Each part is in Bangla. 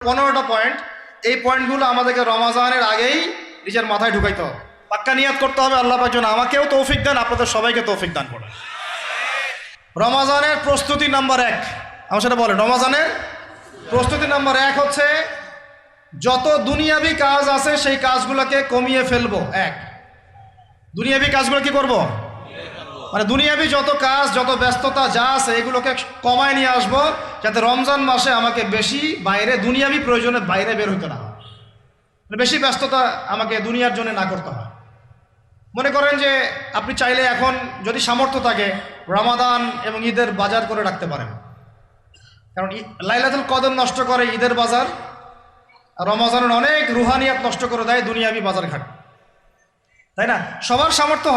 15টা পয়েন্ট। এই পয়েন্টগুলো আমাদেরকে রমাজানের আগেই নিজের মাথায় ঢুকাইতে হবে, পাক্কা নিয়াত করতে হবে। আল্লাহ পাক যেন আমাকেও তৌফিক দেন, আপনাদের সবাইকে তৌফিক দান করেন। রমাজানের প্রস্তুতি নাম্বার 1, আমার সেটা বলেন। রমাজানের প্রস্তুতি নাম্বার 1 হচ্ছে যত দুনিয়াবি কাজ আছে সেই কাজগুলোকে কমিয়ে ফেলবো। দুনিয়াবি কাজগুলো কি করব? মানে দুনিয়াবি যত কাজ, যত ব্যস্ততা যা আছে এগুলোকে কমায় নিয়ে আসবো, যাতে রমজান মাসে আমাকে বেশি বাইরে দুনিয়াবি প্রয়োজনে বাইরে বের হইতে না হয়, বেশি ব্যস্ততা আমাকে দুনিয়ার জন্য না করতে হয়। মনে করেন যে আপনি চাইলে এখন যদি সামর্থ্য থাকে রমাদান এবং ঈদের বাজার করে রাখতে পারেন, কারণ লাইলাতুল কদর নষ্ট করে ঈদের বাজার, আর রমাজানের অনেক রুহানিয়াত নষ্ট করে দেয় দুনিয়াবি বাজার ঘাট, তাই না? সবার সামর্থ্য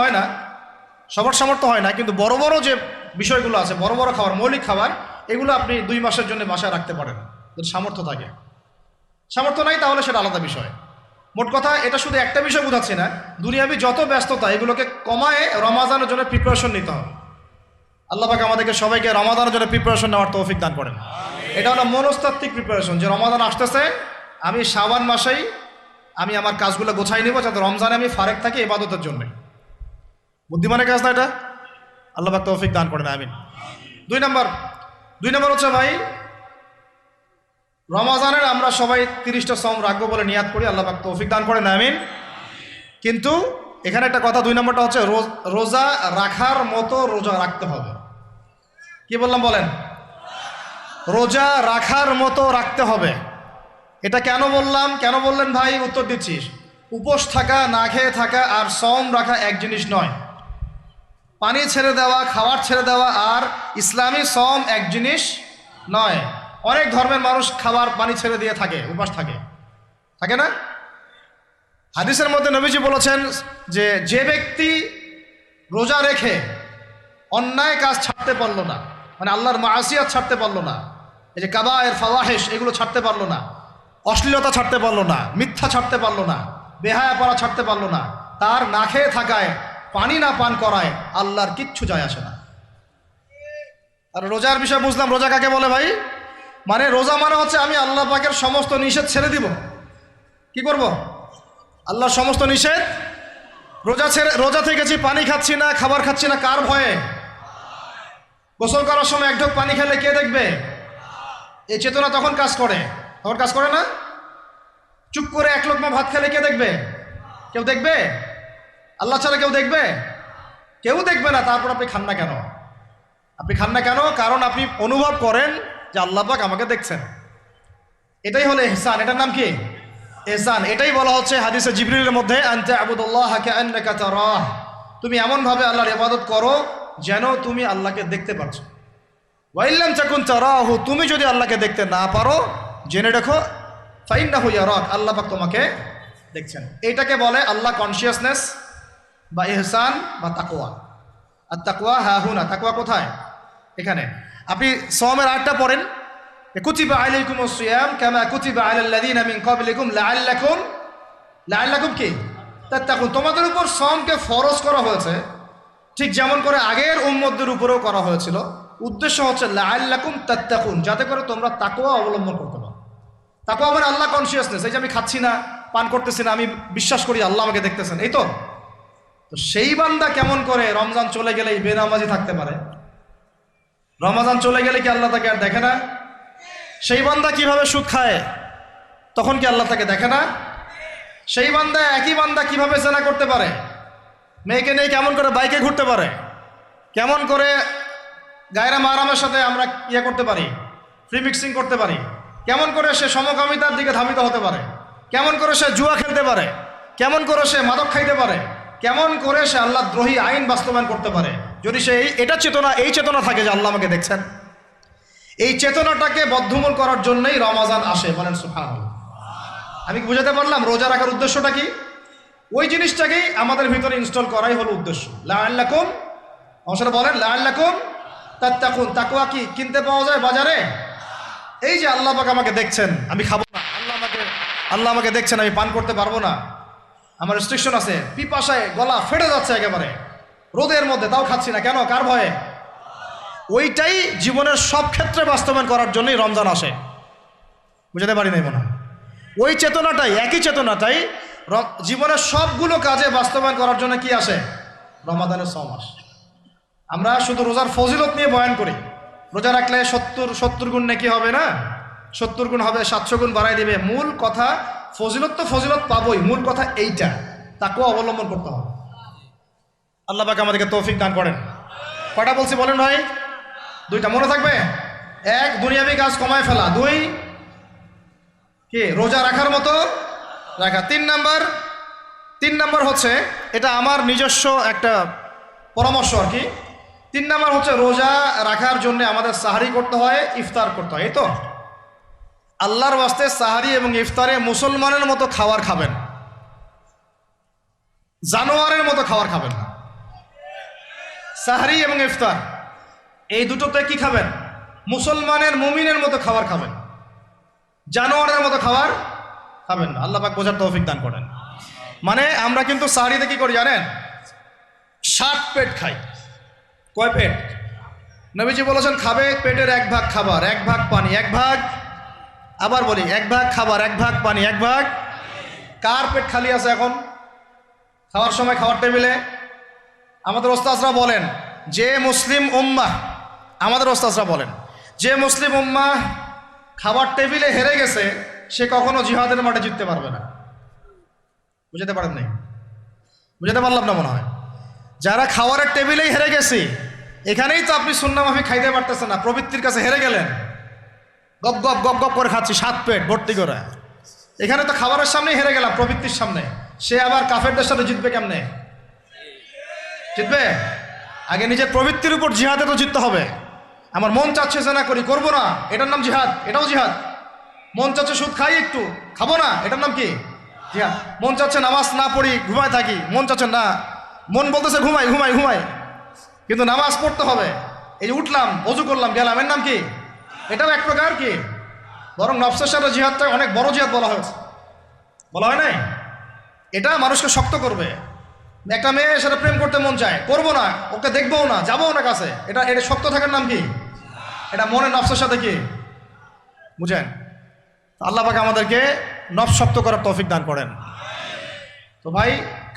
হয় না, কিন্তু বড় বড় যে বিষয়গুলো আছে, বড় বড় খাবার, মৌলিক খাবার, এগুলো আপনি 2 মাসের জন্য বাসায় রাখতে পারেন যদি সামর্থ্য থাকে। সামর্থ্য নাই তাহলে সেটা আলাদা বিষয়। মোট কথা এটা শুধু একটা বিষয় বোঝাচ্ছি না, দুনিয়াবি যত ব্যস্ততা এগুলোকে কমায় রমাজানের জন্য প্রিপারেশন নিতে হবে। আল্লাহ পাক আমাদেরকে সবাইকে রমাদানের জন্য প্রিপারেশন নেওয়ার তৌফিক দান করেন। এটা হলো মনস্তাত্ত্বিক প্রিপারেশন, যে রমাদান আসতেছে, আমি শাবান মাসেই আমি আমার কাজগুলো গোছাই নিব যাতে রমজানে আমি ফারেক থাকি ইবাদতের জন্য। বুদ্ধিমানের কাজ না এটা? আল্লাহ পাক তৌফিক দান করেন, আমিন। 2 নম্বর হচ্ছে ভাই, রমাজানের আমরা সবাই 30টা সওম রাখবো বলে নিয়াত করি, আল্লাহ পাক তৌফিক দান করেন, আমিন। কিন্তু এখানে একটা কথা, 2 নম্বরটা হচ্ছে রোজা রাখার মতো রোজা রাখতে হবে। কি বললাম বলেন? রোজা রাখার মতো রাখতে হবে। এটা কেন বললাম, কেন বললেন ভাই? উত্তর দিচ্ছি। উপোস থাকা, না খেয়ে থাকা আর সওম রাখা এক জিনিস নয়। পানি ছেড়ে দেওয়া, খাবার ছেড়ে দেওয়া আর ইসলামী সওম এক জিনিস নয়। অনেক ধর্মের মানুষ খাবার পানি ছেড়ে দিয়ে থাকে, উপাস থাকে না? হাদিসের মধ্যে নবীজি বলেছেন যে ব্যক্তি রোজা রেখে অন্যায় কাজ ছাড়তে পারলো না, মানে আল্লাহর মাসিয়াত ছাড়তে পারলো না, এই যে কাবায়ের ফাওয়াহিশ এগুলো ছাড়তে পারলো না, অশ্লীলতা ছাড়তে পারলো না, মিথ্যা ছাড়তে পারলো না, বেহায়াপনা ছাড়তে পারলো না, তার না খেয়ে থাকায়, পানি না পান করায় আল্লাহর কিচ্ছু যায় আসে না। আর রোজার বিষয় বুঝলাম। রোজা কাকে বলে ভাই? মানে রোজা মানে হচ্ছে আমি আল্লাহ পাকের সমস্ত নিষেধ ছেড়ে দিব। কি করব? আল্লাহর সমস্ত নিষেধ। রোজা থেকেছি, পানি খাচ্ছি না, খাবার খাচ্ছি না, কার ভয়ে? গোসল করার সময় 1 ঢোক পানি খেলে কে দেখবে? এই চেতনা তখন কাজ করে না? চুপ করে 1 লোকমা ভাত খেলে কে দেখবে? কেউ দেখবে? আল্লাহ ছাড়া কেউ দেখবে? কেউ দেখবে না। তারপর আপনি খান না কেন? কারণ আপনি অনুভব করেন যে আল্লাহ পাক আমাকে দেখছেন। এটাই হলো ইহসান। এটার নাম কি? ইহসান। এটাই বলা হচ্ছে হাদিসে জিবরিলের মধ্যে, আনতা আবুদুল্লাহ কাআন্নাকা তারাহ, তুমি এমনভাবে আল্লাহর ইবাদত করো যেন তুমি আল্লাহকে দেখতে পাচ্ছ। ওয়া ইল্লাম তাকুন তারাহু, তুমি যদি আল্লাহকে দেখতে না পারো জেনে রাখো ফাইন্নাহু ইয়ারাক, আল্লাহ পাক তোমাকে দেখছেন। এটাকে বলে আল্লাহ কনসিয়াসনেস বা ইহসান বা তাকওয়া। আর তাকওয়া হাহুনা, তাকওয়া কোথায়? এখানে। আপনি সওমের আয়াতটা পড়েন, কুতিবা আলাইকুমুস সিয়াম কামা কুতিবা আলাল লাযিনা মিন ক্বাবলিকুম লাআল্লাকুম কি তাত্তাকুন, তোমাদের উপর সওমকে ফরজ করা হয়েছে ঠিক যেমন করে আগের উম্মতদের উপরেও করা হয়েছিল। উদ্দেশ্য হচ্ছে লাআল্লাকুম তাত্তাকুন, যাতে করে তোমরা তাকওয়া অবলম্বন করতে পারো। তাকওয়া মানে আল্লাহ কনসিয়াসনেস, এই যে আমি খাচ্ছি না, পান করতেছি না, আমি বিশ্বাস করি আল্লাহ আমাকে দেখতেছেন, এই তো। সেই বান্দা কেমন করে রমজান চলে গেলেই বেনামাজি থাকতে পারে? রমজান চলে গেলে কি আল্লাহ তাকে আর দেখে না? সেই বান্দা কিভাবে সুদ খায়, তখন কি আল্লাহ তাকে দেখে না? সেই বান্দা, একই বান্দা কিভাবে জেনা করতে পারে? মেয়েকে নিয়ে কেমন করে বাইকে ঘুরতে পারে? কেমন করে গায়রা মাহরামের সাথে আমরা করতে পারি, ফ্রি মিক্সিং করতে পারি? কেমন করে সে সমকামিতার দিকে ধাবিত হতে পারে? কেমন করে সে জুয়া খেলতে পারে? কেমন করে সে মাদক খাইতে পারে? কেমন করে সে আল্লাহ দ্রোহী আইন বাস্তবায়ন করতে পারে? যদি সে এই চেতনা থাকে যে আল্লাহ আমাকে দেখছেন, এই চেতনাটাকে বদ্ধমূল করার জন্যই রমাজান আসে। বলেন সুবহানাল্লাহ। আমি বুঝাতে পারলাম রোজা রাখার উদ্দেশ্যটা কি? ওই জিনিসটাকেই আমাদের ভিতরে ইনস্টল করাই হলো উদ্দেশ্য। লাআল্লাকুম, অবশ্যই বলেন লাআল্লাকুম তাত্তাকুন। তাকওয়া কি কিনতে পাওয়া যায় বাজারে? এই যে আল্লাহ পাক আমাকে দেখছেন, আমি খাবো না, আল্লাহ আমাকে দেখছেন, আমি পান করতে পারবো না, আমার রেস্ট্রিকশন আছে, পিপাসায় গলা ফেটে যাচ্ছে একেবারে রোদের মধ্যে, তাও খাচ্ছি না কেন? কার ভয়ে? ওইটাই জীবনের সব ক্ষেত্রে বাস্তবায়ন করার জন্যই রমজান আসে। বুঝাতে পারি নাই মনে হয়। ওই চেতনাটাই, একই চেতনাটাই জীবনের সবগুলো কাজে বাস্তবায়ন করার জন্য কি আসে? রমাদানের 6 মাস। আমরা শুধু রোজার ফজিলত নিয়ে বয়ান করি, রোজা রাখলে 70 গুণ নাকি হবে না, 70 গুণ হবে, 700 গুণ বাড়াই দিবে। মূল কথা ফজিলত তো ফজিলত পাবোই, মূল কথা এইটা, তাকেও অবলম্বন করতে হবে। আল্লাহ পাক আমাদেরকে তৌফিক দান করেন। কয়টা বলছি বলেন ভাই? 2টা মনে থাকবে। 1, দুনিয়াবি কাজ কমায় ফেলা। 2, কি রোজা রাখার মতো রাখা। 3 নাম্বার হচ্ছে, এটা আমার নিজস্ব একটা পরামর্শ আর কি। 3 নাম্বার হচ্ছে, রোজা রাখার জন্য আমাদের সাহারি করতে হয়, ইফতার করতে হয়। এই তো আল্লাহর ওয়াস্তে সাহারি এবং ইফতারে মুসলমানের মতো খাবার খাবেন, জানোয়ারের মতো খাবার খাবেন না। সাহারি এবং ইফতার এই দুটোতে কি খাবেন? মুসলমানের, মুমিনের মতো খাবার খাবেন, জানোয়ারের মতো খাবার খাবেন না। আল্লাহ পাক বোঝার তৌফিক দান করেন। মানে আমরা কিন্তু সাহারিতে কি করি জানেন? 7 পেট খাই। কয় পেট? নবীজি বলেছেন খাবে পেটের 1 ভাগ খাবার, 1 ভাগ পানি, 1 ভাগ, আবার বলি 1 ভাগ খাবার, 1 ভাগ পানি, 1 ভাগ। কার পেট খালি আছে এখন খাওয়ার সময় খাওয়ার টেবিলে? আমাদের ওস্তাদরা বলেন যে মুসলিম উম্মাহ, আমাদের ওস্তাদরা বলেন যে মুসলিম উম্মাহ খাবার টেবিলে হেরে গেছে, সে কখনো জিহাদের মাঠে জিততে পারবে না। বুঝতে পারেন নাই? বুঝতে পারলাম না মনে হয়। যারা খাওয়ারের টেবিলেই হেরে গেছি, এখানেই তো আপনি সুন্নাহ মাফিক খাইতে পারতেছেন না, প্রবৃত্তির কাছে হেরে গেলেন, গপ গপ গপ গপ করে খাচ্ছি 7 পেট ভর্তি করে। এখানে তো খাবারের সামনেই হেরে গেলাম, প্রবৃত্তির সামনে। সে আবার কাফেরদের সাথে জিতবে কেমনে? জিতবে আগে নিজের প্রবৃত্তির উপর জিহাদে তো জিততে হবে। আমার মন চাচ্ছে যে না করি, করবো না, এটার নাম জিহাদ, এটাও জিহাদ। মন চাচ্ছে সুদ খাই একটু, খাবো না, এটার নাম কি? জিহাদ। মন চাচ্ছে নামাজ না পড়ি, ঘুমায় থাকি, মন চাচ্ছে না, মন বলতেছে ঘুমাই ঘুমাই ঘুমাই, কিন্তু নামাজ পড়তে হবে। এই যে উঠলাম, অজু করলাম, গেলাম, এর নাম কি? এটাও এক প্রকার কি, বরং নফসের সাথে জিহাদটা অনেক বড় জিহাদ বলা হয়েছে, বলা হয় নাই? এটা মানুষকে শক্ত করবে। একটা মেয়ে সাথে প্রেম করতে মন চায়, করবো না, ওকে দেখবও না, যাবো না কাছে, এটা শক্ত থাকার নাম কি? এটা মনে নফসের সাথে কি, বুঝেন? আল্লাহ পাক আমাদেরকে নফস শক্ত করার তৌফিক দান করেন। তো ভাই,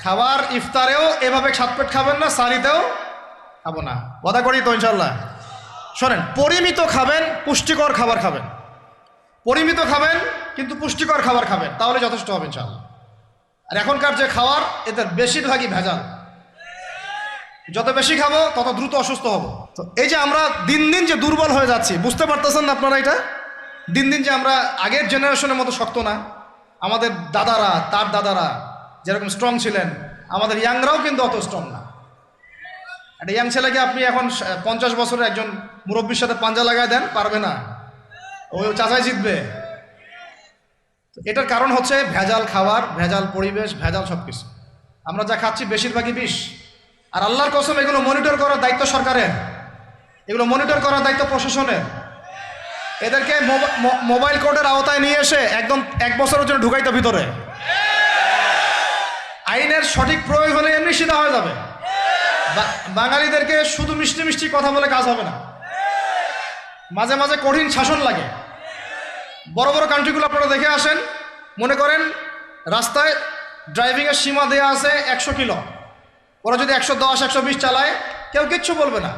খাবার ইফতারেও এভাবে 7 পেট খাবেন না, সারিতেও খাবো না, কথা করি তো ইনশাল্লাহ। শোনেন, পরিমিত খাবেন, পুষ্টিকর খাবার খাবেন, পরিমিত খাবেন কিন্তু পুষ্টিকর খাবার খাবেন, তাহলে যথেষ্ট হবে ইনশাল্লাহ। আর এখনকার যে খাবার, এতে বেশিরভাগই ভেজাল। যত বেশি খাবো তত দ্রুত অসুস্থ হব। তো এই যে আমরা দিন দিন যে দুর্বল হয়ে যাচ্ছি, বুঝতে পারতেছেন না আপনারা? এটা দিন দিন যে আমরা আগের জেনারেশনের মতো শক্ত না। আমাদের দাদারা, তার দাদারা যেরকম স্ট্রং ছিলেন, আমাদের ইয়াংরাও কিন্তু অত স্ট্রং না। একটা ইয়াং ছেলেকে আপনি এখন 50 বছরের একজন মুরব্বীর সাথে পাঞ্জা লাগায় দেন, পারবে না, ওই চাচাই জিতবে। এটার কারণ হচ্ছে ভেজাল খাবার, ভেজাল পরিবেশ, ভেজাল সব কিছু। আমরা যা খাচ্ছি বেশিরভাগই বিষ। আর আল্লাহর কসম, এগুলো মনিটর করার দায়িত্ব সরকারের, এগুলো মনিটর করার দায়িত্ব প্রশাসনের। এদেরকে মোবাইল কোর্টের আওতায় নিয়ে এসে একদম 1 বছরের জন্য ঢুকাইতে ভিতরে। আইনের সঠিক প্রয়োগ হলে এমনি সিধা হয়ে যাবে। বাঙালিদেরকে শুধু মিষ্টি মিষ্টি কথা বলে কাজ হবে না, মাঝে মাঝে কঠিন শাসন লাগে। বড় বড় কান্ট্রিগুলো আপনারা দেখে আসেন, মনে করেন রাস্তায় ড্রাইভিংয়ের সীমা দেওয়া আছে 100 কিলো, ওরা যদি 110, 120 চালায়, কেউ কিচ্ছু বলবে না,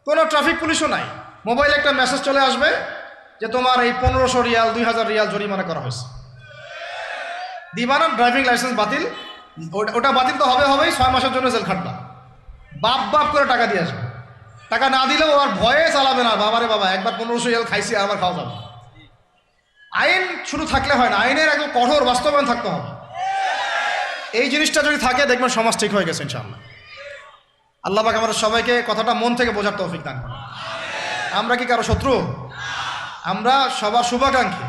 কোনো ট্রাফিক পুলিশও নাই। মোবাইলে একটা মেসেজ চলে আসবে যে তোমার এই 1500 রিয়াল, 2000 রিয়াল জরিমানা করা হয়েছে। দিবানা ড্রাইভিং লাইসেন্স বাতিল, ওটা বাতিল তো হবেই, 6 মাসের জন্য জেল খাটবা, বাপ বাপ করে টাকা দিয়ে আসবে। টাকা না দিলেও আর ভয়ে চালাবে না, বাবারে বাবা, একবার 1500 রিয়াল খাইছি, আবার খাওয়া যাবে। আইন শুধু থাকলে হয় না, আইনের একদম কঠোর বাস্তবায়ন থাকতে হবে। এই জিনিসটা যদি থাকে, দেখবেন সমাজ ঠিক হয়ে গেছে ইনশাআল্লাহ। আল্লাহ পাক আমাদের সবাইকে কথাটা মন থেকে বোঝার তৌফিক দান করেন। আমরা কি কারো শত্রু? আমরা সবার শুভাকাঙ্ক্ষী।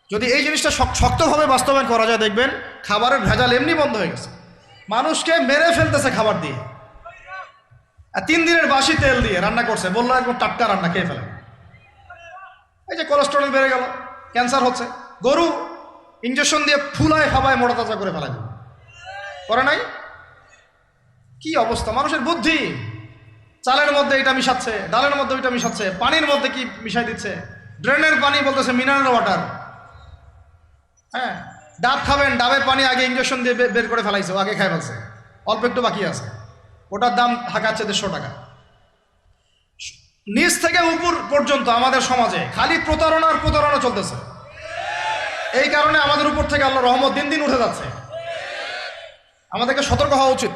যদি এই জিনিসটা শক্তভাবে বাস্তবায়ন করা যায়, দেখবেন খাবারের ভেজাল এমনি বন্ধ হয়ে গেছে। মানুষকে মেরে ফেলতেছে খাবার দিয়ে, আর 3 দিনের বাসি তেল দিয়ে রান্না করছে, বললো একদম টাটকা রান্না, খেয়ে ফেলে। এই যে কোলেস্টেরল বেড়ে গেল, ক্যান্সার হচ্ছে। গরু ইঞ্জেকশন দিয়ে ফুলায় ফাবায় মোটা তাজা করে ফেলা যায়, করে নাই? কি অবস্থা মানুষের বুদ্ধি! চালের মধ্যে এটা মিশাচ্ছে, ডালের মধ্যে ওইটা মিশাচ্ছে, পানির মধ্যে কি মিশাই দিচ্ছে, ড্রেনের পানি বলতেছে মিনারেল ওয়াটার। হ্যাঁ, ডাব খাবেন, ডাবের পানি আগে ইঞ্জেকশন দিয়ে বের করে ফেলাইছে, ও আগে খাই ফেলছে, অল্প একটু বাকি আছে, ওটার দাম হাঁকাচ্ছে 150 টাকা। নিচ থেকে উপর পর্যন্ত আমাদের সমাজে খালি প্রতারণা আর প্রতারণা চলতেছে। এই কারণে আমাদের উপর থেকে আল্লাহ রহমত দিন দিন উঠে যাচ্ছে। আমাদেরকে সতর্ক হওয়া উচিত,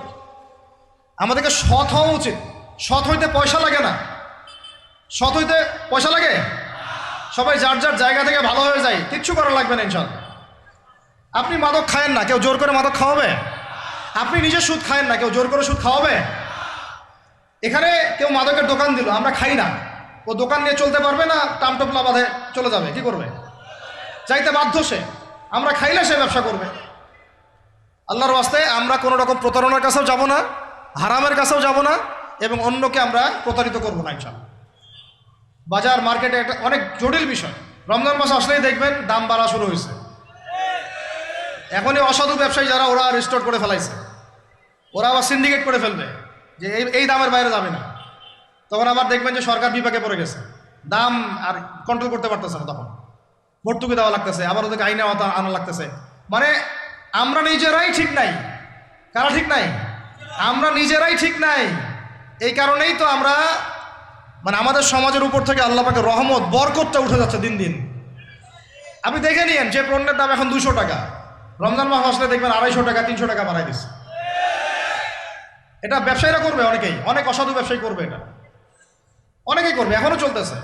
আমাদেরকে সৎ হওয়া উচিত। সৎ হইতে পয়সা লাগে না। সৎ হইতে পয়সা লাগে? সবাই যার যার জায়গা থেকে ভালো হয়ে যায়, কিচ্ছু করা লাগবে না ইনশাল্লাহ। আপনি মাদক খায়েন না, কেউ জোর করে মাদক খাওয়াবে? আপনি নিজে সুদ খায়েন না, কেউ জোর করে সুদ খাওয়াবে? এখানে কেউ মাদকের দোকান দিল, আমরা খাই না, ও দোকান নিয়ে চলতে পারবে না? টামটপলা বাঁধে চলে যাবে, কি করবে? চাইতে বাধ্য সে। আমরা খাইলে সে ব্যবসা করবে। আল্লাহর ওয়াস্তে আমরা কোনো রকম প্রতারণার কাছেও যাব না, হারামের কাছেও যাব না, এবং অন্যকে আমরা প্রতারিত করবো না ইনশাআল্লাহ। বাজার মার্কেটে একটা অনেক জটিল বিষয়। রমজান মাস আসলেই দেখবেন দাম বাড়া শুরু হয়েছে। এখনই অসাধু ব্যবসায়ী যারা, ওরা রিস্টোর করে ফেলাইছে, ওরা আবার সিন্ডিকেট করে ফেলবে যে এই দামের বাইরে যাবে না। তখন আবার দেখবেন যে সরকার বিপাকে পড়ে গেছে, দাম আর কন্ট্রোল করতে পারতেছে না, তখন ভর্তুকি দেওয়া লাগতেছে, আবার ওদেরকে আইনে আনা লাগতেছে। মানে আমরা নিজেরাই ঠিক নাই। কারা ঠিক নাই? আমরা নিজেরাই ঠিক নাই। এই কারণেই তো আমরা মানে আমাদের সমাজের উপর থেকে আল্লাহ পাকের রহমত বরকতটা উঠে যাচ্ছে দিন দিন। আপনি দেখে নিয়েন, যে পণ্যের দাম এখন 200 টাকা, রমজান মাস আসলে দেখবেন 250 টাকা 300 টাকা বাড়াই দিচ্ছে। এটা ব্যবসায়ীরা করবে, অনেকেই, অনেক অসাধু ব্যবসায়ী করবে, এটা অনেকেই করবে, এখনো চলতেছে।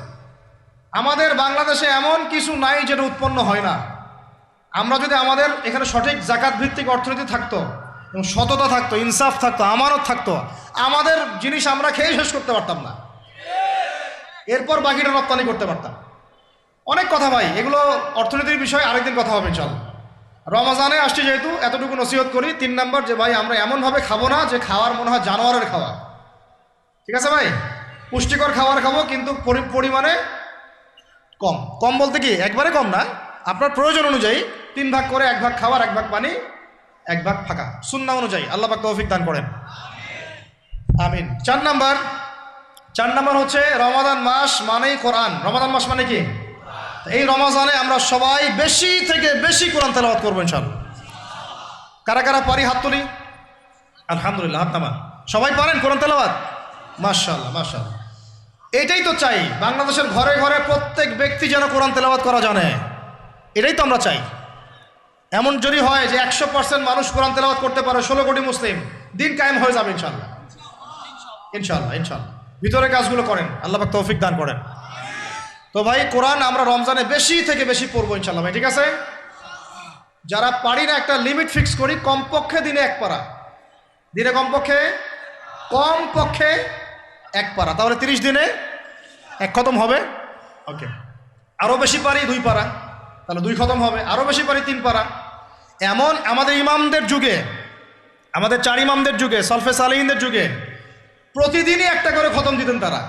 আমাদের বাংলাদেশে এমন কিছু নাই যেটা উৎপন্ন হয় না। আমরা যদি আমাদের এখানে সঠিক জাকাত ভিত্তিক অর্থনীতি থাকতো এবং সততা থাকতো, ইনসাফ থাকতো, আমানত থাকতো, আমাদের জিনিস আমরা খেয়ে শেষ করতে পারতাম না, এরপর বাকিটা রপ্তানি করতে পারতাম। অনেক কথা ভাই, এগুলো অর্থনীতির বিষয়, আরেকদিন কথা হবে ইনশাআল্লাহ। রমজানে আসছি যেহেতু, এতটুকু নসিহত করি। 3 নাম্বার, যে ভাই আমরা এমনভাবে খাবো না যে খাওয়ার মনে হয় জানোয়ারের খাওয়া। ঠিক আছে ভাই, পুষ্টিকর খাবার খাবো, কিন্তু পরিমাণে কম। কম বলতে কি একবারে কম না, আপনার প্রয়োজন অনুযায়ী 3 ভাগ করে, 1 ভাগ খাবার, 1 ভাগ পানি, 1 ভাগ ফাঁকা, সুন্নাহ অনুযায়ী। আল্লাহ পাক তৌফিক দান করেন, আমিন। 4 নাম্বার হচ্ছে রমাদান মাস মানেই কোরআন। রমাদান মাস মানে কি? এই রমজানে আমরা সবাই বেশি থেকে বেশি কোরআন তেলাওয়াত করবো ইনশাআল্লাহ। কারা কারা পারি হাত তুলি? আলহামদুলিল্লাহ, হাত নামান। সবাই পারেন কোরআন তেলাওয়াত? মাশাআল্লাহ মাশাআল্লাহ। এটাই তো চাই, বাংলাদেশের ঘরে ঘরে প্রত্যেক ব্যক্তি যেন কোরআন তেলাওয়াত করা জানে, এটাই তো আমরা চাই। এমন যদি হয় যে 100% মানুষ কোরআন তেলাওয়াত করতে পারে, 16 কোটি মুসলিম, দিন কায়েম হয়ে যাবে ইনশাআল্লাহ। ইনশাআল্লাহ ইনশাআল্লাহ। ভিতরে কাজগুলো করেন, আল্লাহ পাক তৌফিক দান করেন। তো ভাই, কোরআন আমরা রমজানে বেশি থেকে বেশি পড়বো ইনশাআল্লাহ ভাই, ঠিক আছে? যারা পারি না, একটা লিমিট ফিক্স করি, কমপক্ষে দিনে 1 পারা, দিনে কমপক্ষে 1 পারা, তাহলে 30 দিনে 1 খতম হবে। ওকে, আরও বেশি পারি 2 পারা, তাহলে 2 খতম হবে। আরও বেশি পারি 3 পারা। এমন আমাদের ইমামদের যুগে, আমাদের 4 ইমামদের যুগে, সলফে সালেহিনদের যুগে প্রতিদিনই 1টা করে খতম দিতেন তারা।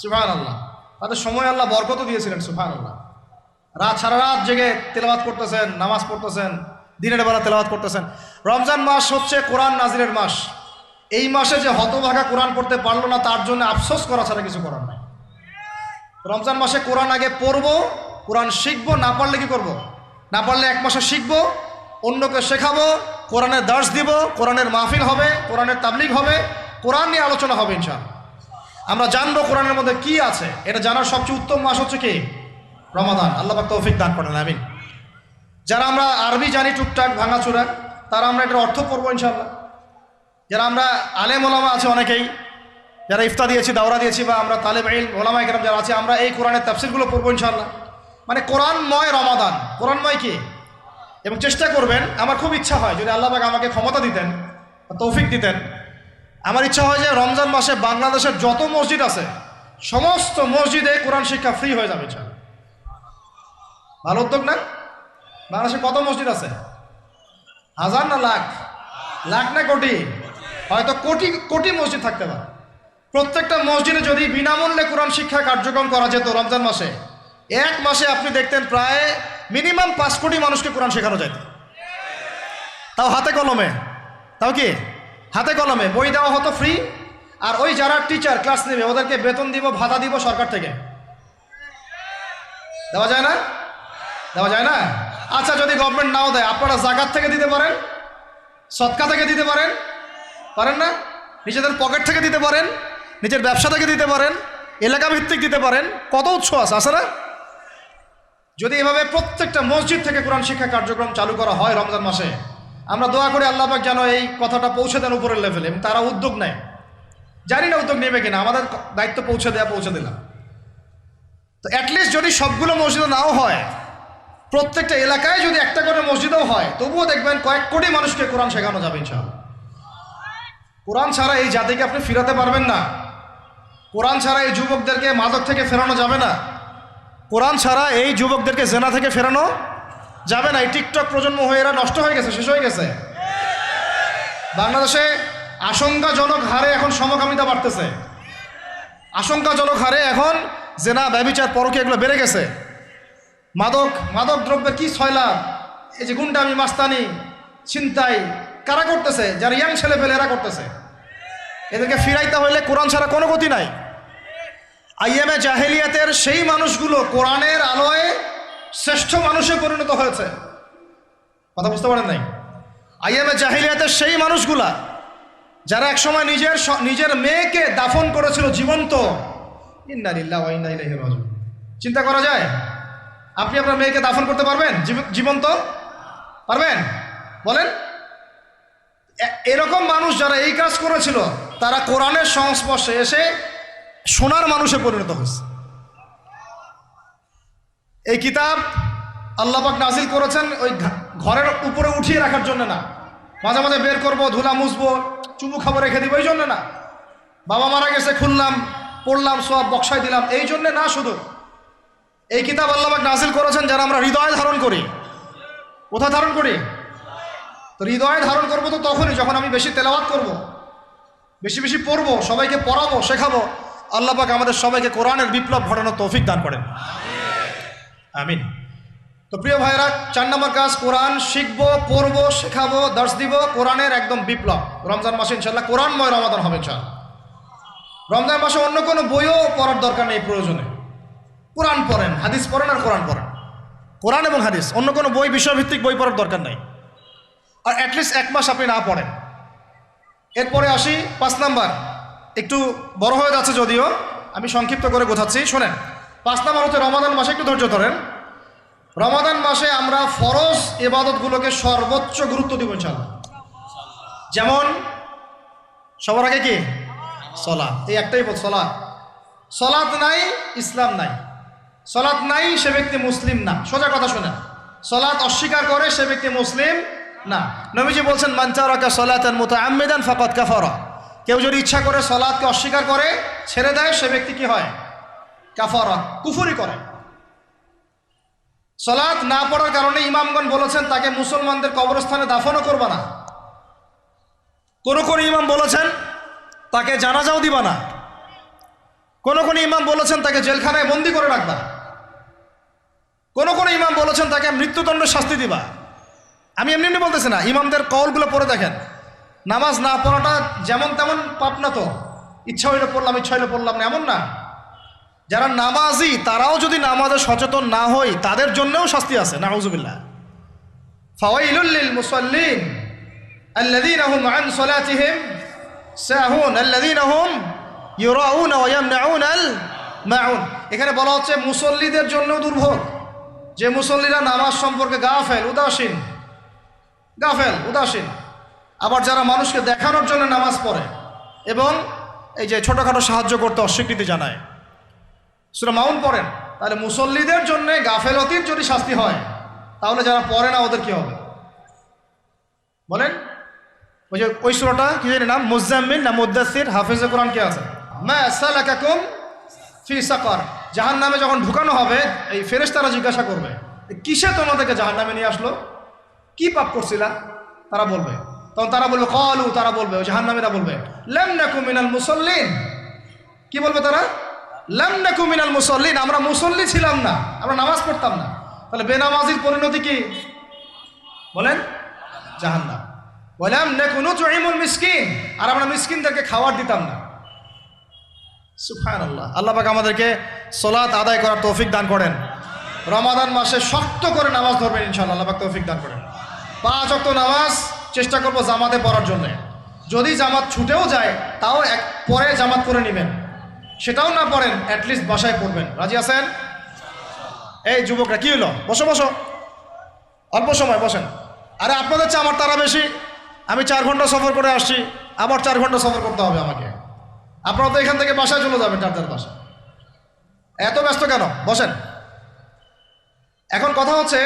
সুবহানাল্লাহ। তাদের সময় আল্লাহ বরকত দিয়েছিলেন, সুবহানাল্লাহ। সারা রাত জেগে তেলাওয়াত করতেছেন, নামাজ পড়তেছেন, দিনের বেলা তেলাওয়াত করতেছেন। রমজান মাস হচ্ছে কোরআন নাজিলের মাস। এই মাসে যে হতভাগা কোরআন পড়তে পারলো না, তার জন্য আফসোস করা ছাড়া কিছু করার নাই। রমজান মাসে কোরআন আগে পড়বো, কোরআন শিখবো, না পারলে কি করব? না পারলে 1 মাসে শিখবো, অন্যকে শেখাবো, কোরআনের দার্স দিব, কোরআনের মাহফিল হবে, কোরআনের তাবলিগ হবে, কোরআন নিয়ে আলোচনা হবে ইনশাআল্লাহ। আমরা জানবো কোরআনের মধ্যে কি আছে। এটা জানার সবচেয়ে উত্তম মাস হচ্ছে কি? রমাদান। আল্লাহ পাক তৌফিক দান করেন, আমিন। যারা আমরা আরবি জানি টুকটাক ভাঙাচোরা, তারা আমরা এটার অর্থ পড়বো ইনশাআল্লাহ। যারা আমরা আলেম ওলামা আছে অনেকেই, যারা ইফতা দিয়েছি, দাওরা দিয়েছি, বা আমরা তালেব ইলম ওলামা ইকরাম যারা আছে, আমরা এই কোরআনের তাফসিরগুলো পড়বো ইনশাআল্লাহ। মানে কোরআনময় রমাদান, কোরআনময় কি? এবং চেষ্টা করবেন, আমার খুব ইচ্ছা হয় যদি আল্লাহ পাক আমাকে ক্ষমতা দিতেন, তৌফিক দিতেন, আমার ইচ্ছা হয় যে রমজান মাসে বাংলাদেশের যত মসজিদ আছে সমস্ত মসজিদে কোরআন শিক্ষা ফ্রি হয়ে যাবে ইনশাআল্লাহ। ভালো উদ্যোগ না? বাংলাদেশে কত মসজিদ আছে? 1000 না লাখ? লাখ না কোটি? হয়তো কোটি কোটি মসজিদ থাকতে পারে। প্রত্যেকটা মসজিদে যদি বিনামূল্যে কোরআন শিক্ষা কার্যক্রম করা যেত রমজান মাসে, 1 মাসে আপনি দেখতেন প্রায় মিনিমাম 5 কোটি মানুষকে কোরআন শেখানো যেত। তাও হাতে কলমে, তাও কি হাতে কলমে। বই দেওয়া হতো ফ্রি, আর ওই যারা টিচার ক্লাস নেবে ওদেরকে বেতন দিব, ভাতা দিব সরকার থেকে। দেওয়া যায় না? দেওয়া যায় না? আচ্ছা, যদি গভর্নমেন্ট নাও দেয়, আপনারা জাকাত থেকে দিতে পারেন, সদকা থেকে দিতে পারেন, পারেন না? নিজেদের পকেট থেকে দিতে পারেন, নিজের ব্যবসা থেকে দিতে পারেন, এলাকা ভিত্তিক দিতে পারেন, কত উৎস আছে না? যদি এভাবে প্রত্যেকটা মসজিদ থেকে কোরআন শিক্ষা কার্যক্রম চালু করা হয় রমজান মাসে, আমরা দোয়া করি আল্লাহ পাক যেন এই কথাটা পৌঁছে দেন উপরের লেভেলে, এবং তারা উদ্যোগ নেয়। জানি না উদ্যোগ নেবে কিনা, আমাদের দায়িত্ব পৌঁছে দিলাম। তো অ্যাটলিস্ট যদি সবগুলো মসজিদে নাও হয়, প্রত্যেকটা এলাকায় যদি একটা করে মসজিদও হয়, তবুও দেখবেন কয়েক কোটি মানুষকে কোরআন শেখানো যাবে ইনশাআল্লাহ। কোরআন ছাড়া এই জাতিকে আপনি ফিরাতে পারবেন না। কোরআন ছাড়া এই যুবকদেরকে মাদক থেকে ফেরানো যাবে না। কোরআন ছাড়া এই যুবকদেরকে জেনা থেকে ফেরানো যাবে না। এই টিকটক প্রজন্ম হয়ে এরা নষ্ট হয়ে গেছে, শেষ হয়ে গেছে। বাংলাদেশে আশঙ্কাজনক হারে এখন সমকামিতা বাড়তেছে, আশঙ্কাজনক হারে এখন জেনা, ব্যভিচার, পরকীয়া এগুলো বেড়ে গেছে। মাদক দ্রব্যের কি ছয়লাভ, এই যে গুন্ডামি, মাস্তানি, ছিনতাই কারা করতেছে? যারা ইয়াং ছেলে পেলে এরা করতেছে। এদেরকে ফিরাইতে হইলে কোরআন ছাড়া কোনো গতি নাই। আইয়ামে জাহেলিয়াতের সেই মানুষগুলো কোরআনের আলোয় শ্রেষ্ঠ মানুষে পরিণত হয়েছে। কথা বুঝতে পারেন নাই? আইয়ামে জাহেলিয়াতের সেই মানুষগুলা যারা একসময় নিজের মেয়েকে দাফন করেছিল জীবন্ত। ইন্না লিল্লাহি ওয়া ইন্না ইলাইহি রাজিউন। চিন্তা করা যায়? আপনি আপনার মেয়েকে দাফন করতে পারবেন জীবন্ত? পারবেন? বলেন। এরকম মানুষ যারা এই কাজ করেছিল, তারা কোরআনের সংস্পর্শে এসে সোনার মানুষে পরিণত হয়েছে। এই কিতাব আল্লাহ পাক নাজিল করেছেন ওই ঘরের উপরে উঠিয়ে রাখার জন্য না, মাঝে মাঝে বের করবো, ধুলা মুছবো, চুমু খাবার রেখে দিব, এই জন্য না। বাবা মারা গেছে, খুললাম, পড়লাম, সব বক্সায় দিলাম, এই জন্যে না। শুধু এই কিতাব আল্লাহ পাক নাজিল করেছেন যারা আমরা হৃদয়ে ধারণ করি। কোথায় ধারণ করি? তো হৃদয়ে ধারণ করবো তো তখনই যখন আমি বেশি তেলাওয়াত করব, বেশি বেশি পড়বো, সবাইকে পড়াবো, শেখাবো। আল্লাহ পাক আমাদের সবাইকে কোরআনের বিপ্লব ঘটানোর তৌফিক দান করেন, আমিন। তো প্রিয় ভাইরা, 4 নম্বর কাজ, কোরআন শিখবো, পড়বো, শেখাবো, দর্শ দিব। কোরআনের একদম বিপ্লব। রমজান মাসে ইনশাল্লাহ কোরআনময় রমাদান হবে ইনশাল্লাহ। রমজান মাসে অন্য কোনো বইও পড়ার দরকার নেই, প্রয়োজনে কোরআন পড়েন, হাদিস পড়েন আর কোরআন পড়েন। কোরআন এবং হাদিস, অন্য কোনো বই, বিষয়ভিত্তিক বই পড়ার দরকার নেই। আর অ্যাটলিস্ট 1 মাস আপনি না পড়েন। এরপরে আসি 5 নাম্বার, একটু বড় হয়ে যাচ্ছে যদিও, আমি সংক্ষিপ্ত করে বোঝাচ্ছি, শোনেন। 5 নাম্বার হচ্ছে রমাদান মাসে, একটু ধৈর্য ধরেন। রমাদান মাসে আমরা ফরজ ইবাদতগুলোকে সর্বোচ্চ গুরুত্ব দিব ইনশাআল্লাহ। যেমন সবার আগে কি? সালাত। এই একটাই বল, সালাত। সালাত নাই, ইসলাম নাই। সালাত নাই, সে ব্যক্তি মুসলিম না। সোজা কথা শোনেন, সালাত অস্বীকার করে সে ব্যক্তি মুসলিম না। নবীজি বলছেন, মান তারাকা সালাতান মুতাআম্মিদান ফাকাদ কাফারা। কেউ যদি ইচ্ছা করে সালাতকে অস্বীকার করে, ছেড়ে দেয়, সে ব্যক্তি কি হয়? কাফারা, কুফরি করে। সালাত না পড়ার কারণে ইমামগণ বলেছেন তাকে মুসলমানদের কবরস্থানে দাফনও করবা না। কোন কোন ইমাম বলেছেন তাকে জানাজাও দিবা না। কোন কোন ইমাম বলেছেন তাকে জেলখানায় বন্দি করে রাখবা। কোন কোন ইমাম বলেছেন তাকে মৃত্যুদণ্ডের শাস্তি দিবা। আমি এমনি এমনি বলতেছি না, ইমামদের কওলগুলো পড়ে দেখেন। নামাজ না পড়াটা যেমন তেমন পাপ না তো, ইচ্ছা হইলে পড়লাম, ইচ্ছা হইলে পড়লাম না, এমন না। যারা নামাজি তারাও যদি নামাজে সচেতন না হয়, তাদের জন্যও শাস্তি আছে। নাউযুবিল্লাহ। ফাওয়াইলুল লিল মুসাল্লিন আল্লাযীনা হুম আন সালাতিহিম সাহুন আল্লাযীনা হুম ইউরাউনা ওয়া ইয়ামনাউনাল মাউন। এখানে বলা হচ্ছে মুসল্লিদের জন্য দুর্ভোগ, যে মুসল্লিরা নামাজ সম্পর্কে গাফেল, উদাসীন। আবার যারা মানুষকে দেখানোর জন্য নামাজ পড়ে এবং এই যে ছোটোখাটো সাহায্য করতে অস্বীকৃতি জানায়, সূরা মাউন পড়েন। তাহলে মুসল্লিদের জন্য গাফেলতির যদি শাস্তি হয়, তাহলে যারা পড়ে না ওদের কি হবে বলেন? ওই যে ওই সূরাটা কি জানি নাম, মুজাম্মিল না মুদ্দাসির, হাফেজে কোরআন কে আছে? মা সালাকাকুম ফি সাকার। জাহান্নামে যখন ঢুকানো হবে, এই ফেরেশতারা জিজ্ঞাসা করবে, কিসে তোমাদেরকে জাহান্নামে নিয়ে আসলো? কি পাপ করছিলা? তারা বলবে, তখন তারা বলবে ক্বালু, তারা বলবে, ওই জাহান্নামীরা বলবে, লাম নাকু মিনাল মুসাল্লিন। কি বলবে তারা? লাম নাকু মিনাল মুসাল্লিন, আমরা মুসল্লি ছিলাম না, আমরা নামাজ পড়তাম না। তাহলে বেনামাজির পরিণতি কি বলেন? জাহান্নাম। ওয়ালাম নাকু নুতঈমুল মিসকিন, আর আমরা মিসকিনদেরকে খাবার দিতাম না। সুবহানাল্লাহ। আল্লাহ পাক আমাদেরকে সালাত আদায় করার তৌফিক দান করেন। রমাদান মাসে শক্ত করে নামাজ ধরবেন ইনশাআল্লাহ, আল্লাহ পাক তৌফিক দান করেন। 5 ওয়াক্ত নামাজ চেষ্টা করব জামাতে পড়ার জন্য। যদি জামাত ছুটেও যায় তাও পরে জামাত করে নেবেন, সেটাও না পড়েন অ্যাটলিস্ট বাসায় পড়বেন। রাজি আছেন? এই যুবকরা কি হলো, বসো বসো, অল্প সময় বসেন। আরে আপনাদের চেয়ে আমার তারা বেশি, আমি 4 ঘন্টা সফর করে আসছি, আবার 4 ঘন্টা সফর করতে হবে আমাকে। আপনারা তো এখান থেকে বাসায় চলে যাবেন, যার বাসা। এত ব্যস্ত কেন? বসেন। এখন কথা হচ্ছে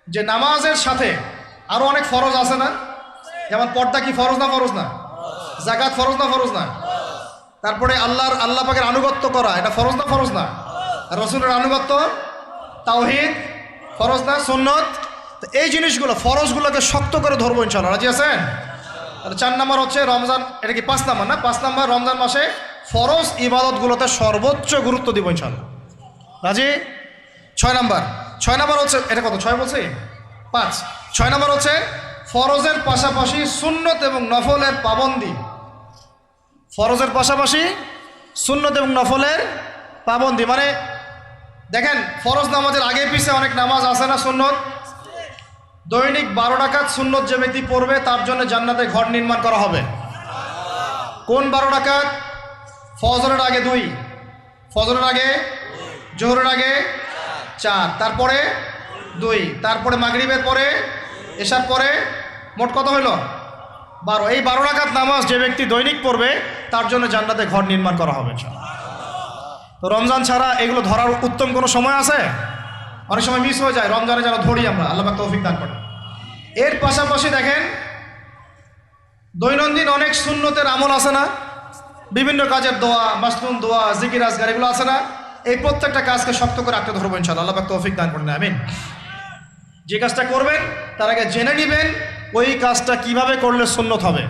যে নামাজের সাথে আরো অনেক ফরজ আছে না? যেমন পর্দা কি ফরজ না ফরজ না? যাকাত ফরজ না ফরজ না? তারপরে আল্লাহ পাকের আনুগত্য করা এটা ফরজ না ফরজ না? রসুলের আনুগত্য, তাওহীদ ফরজ না সুন্নত? তো এই জিনিসগুলো ফরজগুলোকে শক্ত করে ধরবো ইনশাআল্লাহ। রাজি আছেন? তাহলে 4 নম্বর হচ্ছে রমজান, এটা কি 5 নম্বর না? 5 নম্বর রমজান মাসে ফরজ ইবাদতগুলোতে সর্বোচ্চ গুরুত্ব দিব ইনশাআল্লাহ। রাজি? 6 নম্বর হচ্ছে, এটা কত 6 বলছি? 5। 6 নম্বর হচ্ছে ফরজের পাশাপাশি সুন্নত এবং নফলের পাবন্দি। ফরজের পাশাপাশি সুন্নত এবং নফলের পাবন্দি মানে দেখেন, ফরজ নামাজের আগে পিছে অনেক নামাজ আছে না সুন্নত? দৈনিক 12 রাকাত সুন্নত যে ব্যক্তি পড়বে তার জন্য জান্নাতে ঘর নির্মাণ করা হবে। কোন 12 রাকাত? ফজরের আগে 2, ফজরের আগে, জোহরের আগে 4, তারপরে 2, তারপরে মাগরিবের পরে, এশার পরে, মোট কত হইল? 12। এই 12 রাকাত নামাজ যে ব্যক্তি দৈনিক পড়বে তার জন্য জান্নাতে ঘর নির্মাণ করা হবে। তো রমজান ছাড়া এগুলো ধরার উত্তম কোনো সময় আছে? অনেক সময় মিস হয়ে যায়, রমজানে যেন ধরি আমরা, আল্লাহ পাক তৌফিক দান করেন। এর পাশাপাশি দেখেন দৈনন্দিন অনেক সুন্নতের আমল আছে না? বিভিন্ন কাজের দোয়া, মাসনুন দোয়া, জিকির আজকার এগুলো আছে না? এই প্রত্যেকটা কাজকে শক্ত করে আঁকড়ে ধরবো ইনশাআল্লাহ, আল্লাহ পাক তৌফিক দান করেন, আমিন। যে কাজটা করবেন তার আগে জেনে নেবেন ওই কাজটা কিভাবে করলে সুন্নত হবে।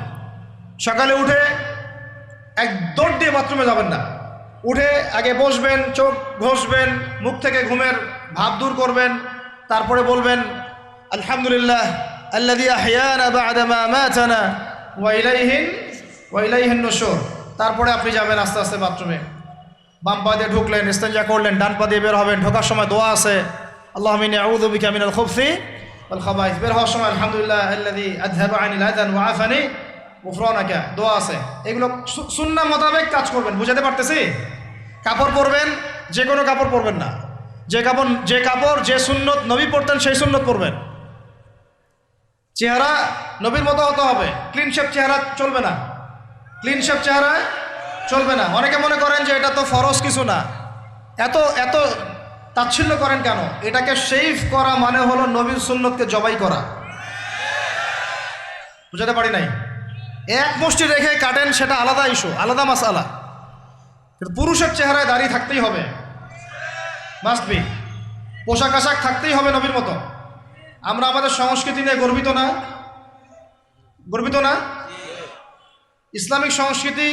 সকালে উঠে এক দৌড় দিয়ে বাথরুমে যাবেন না, উঠে আগে বসবেন, চোখ ঘষবেন, মুখ থেকে ঘুমের ভাব দূর করবেন, তারপরে বলবেন আলহামদুলিল্লাহ আল্লাযী আহইয়ানা বা'দা মা আমাতানা ওয়া ইলাইহিন নুশুর। তারপরে আপনি যাবেন আস্তে আস্তে বাথরুমে, বাম পা দিয়ে ঢুকলেন, ইস্তেঞ্জা করলেন, ডান পা দিয়ে বের হবেন। ঢোকার সময় দোয়া আছে, আল্লাহুম্মা ইন্নী আউযু বিকা মিনাল খুবসি ওয়াল খাবাইস। বের হওয়ার সময় আলহামদুলিল্লাহ আল্লাযী আযহাবা আনিল আযান ওয়া আফানি গুফরানাকা, দোয়া আছে। এগুলো সুন্নাহ মোতাবেক কাজ করবেন। বুঝাতে পারতেছি? কাপড় পরবেন, যে কোনো কাপড় পরবেন না। যে কাপড় যে সুন্নত নবী পরতেন সেই সুন্নত পরবেন। চেহারা নবীর মতো হতে হবে, ক্লিন শেপ চেহারা চলবে না, ক্লিন শেপ চেহারা চলবে না। অনেকে মনে করেন যে এটা তো ফরজ কিছু না, এত তাচ্ছিল্য করেন কেন? এটাকে শেভ করা মানে হলো নবীর সুন্নতকে জবাই করা। বুঝাতে পারি নাই? এক মুষ্টি রেখে কাটেন সেটা আলাদা ইস্যু, আলাদা মাসআলা। কিন্তু পুরুষের চেহারায় দাড়ি থাকতেই হবে, মাস্ট বি। পোশাক আশাক থাকতেই হবে নবীর মতো। আমরা আমাদের সংস্কৃতি নিয়ে গর্বিত না? গর্বিত না? ইসলামিক সংস্কৃতি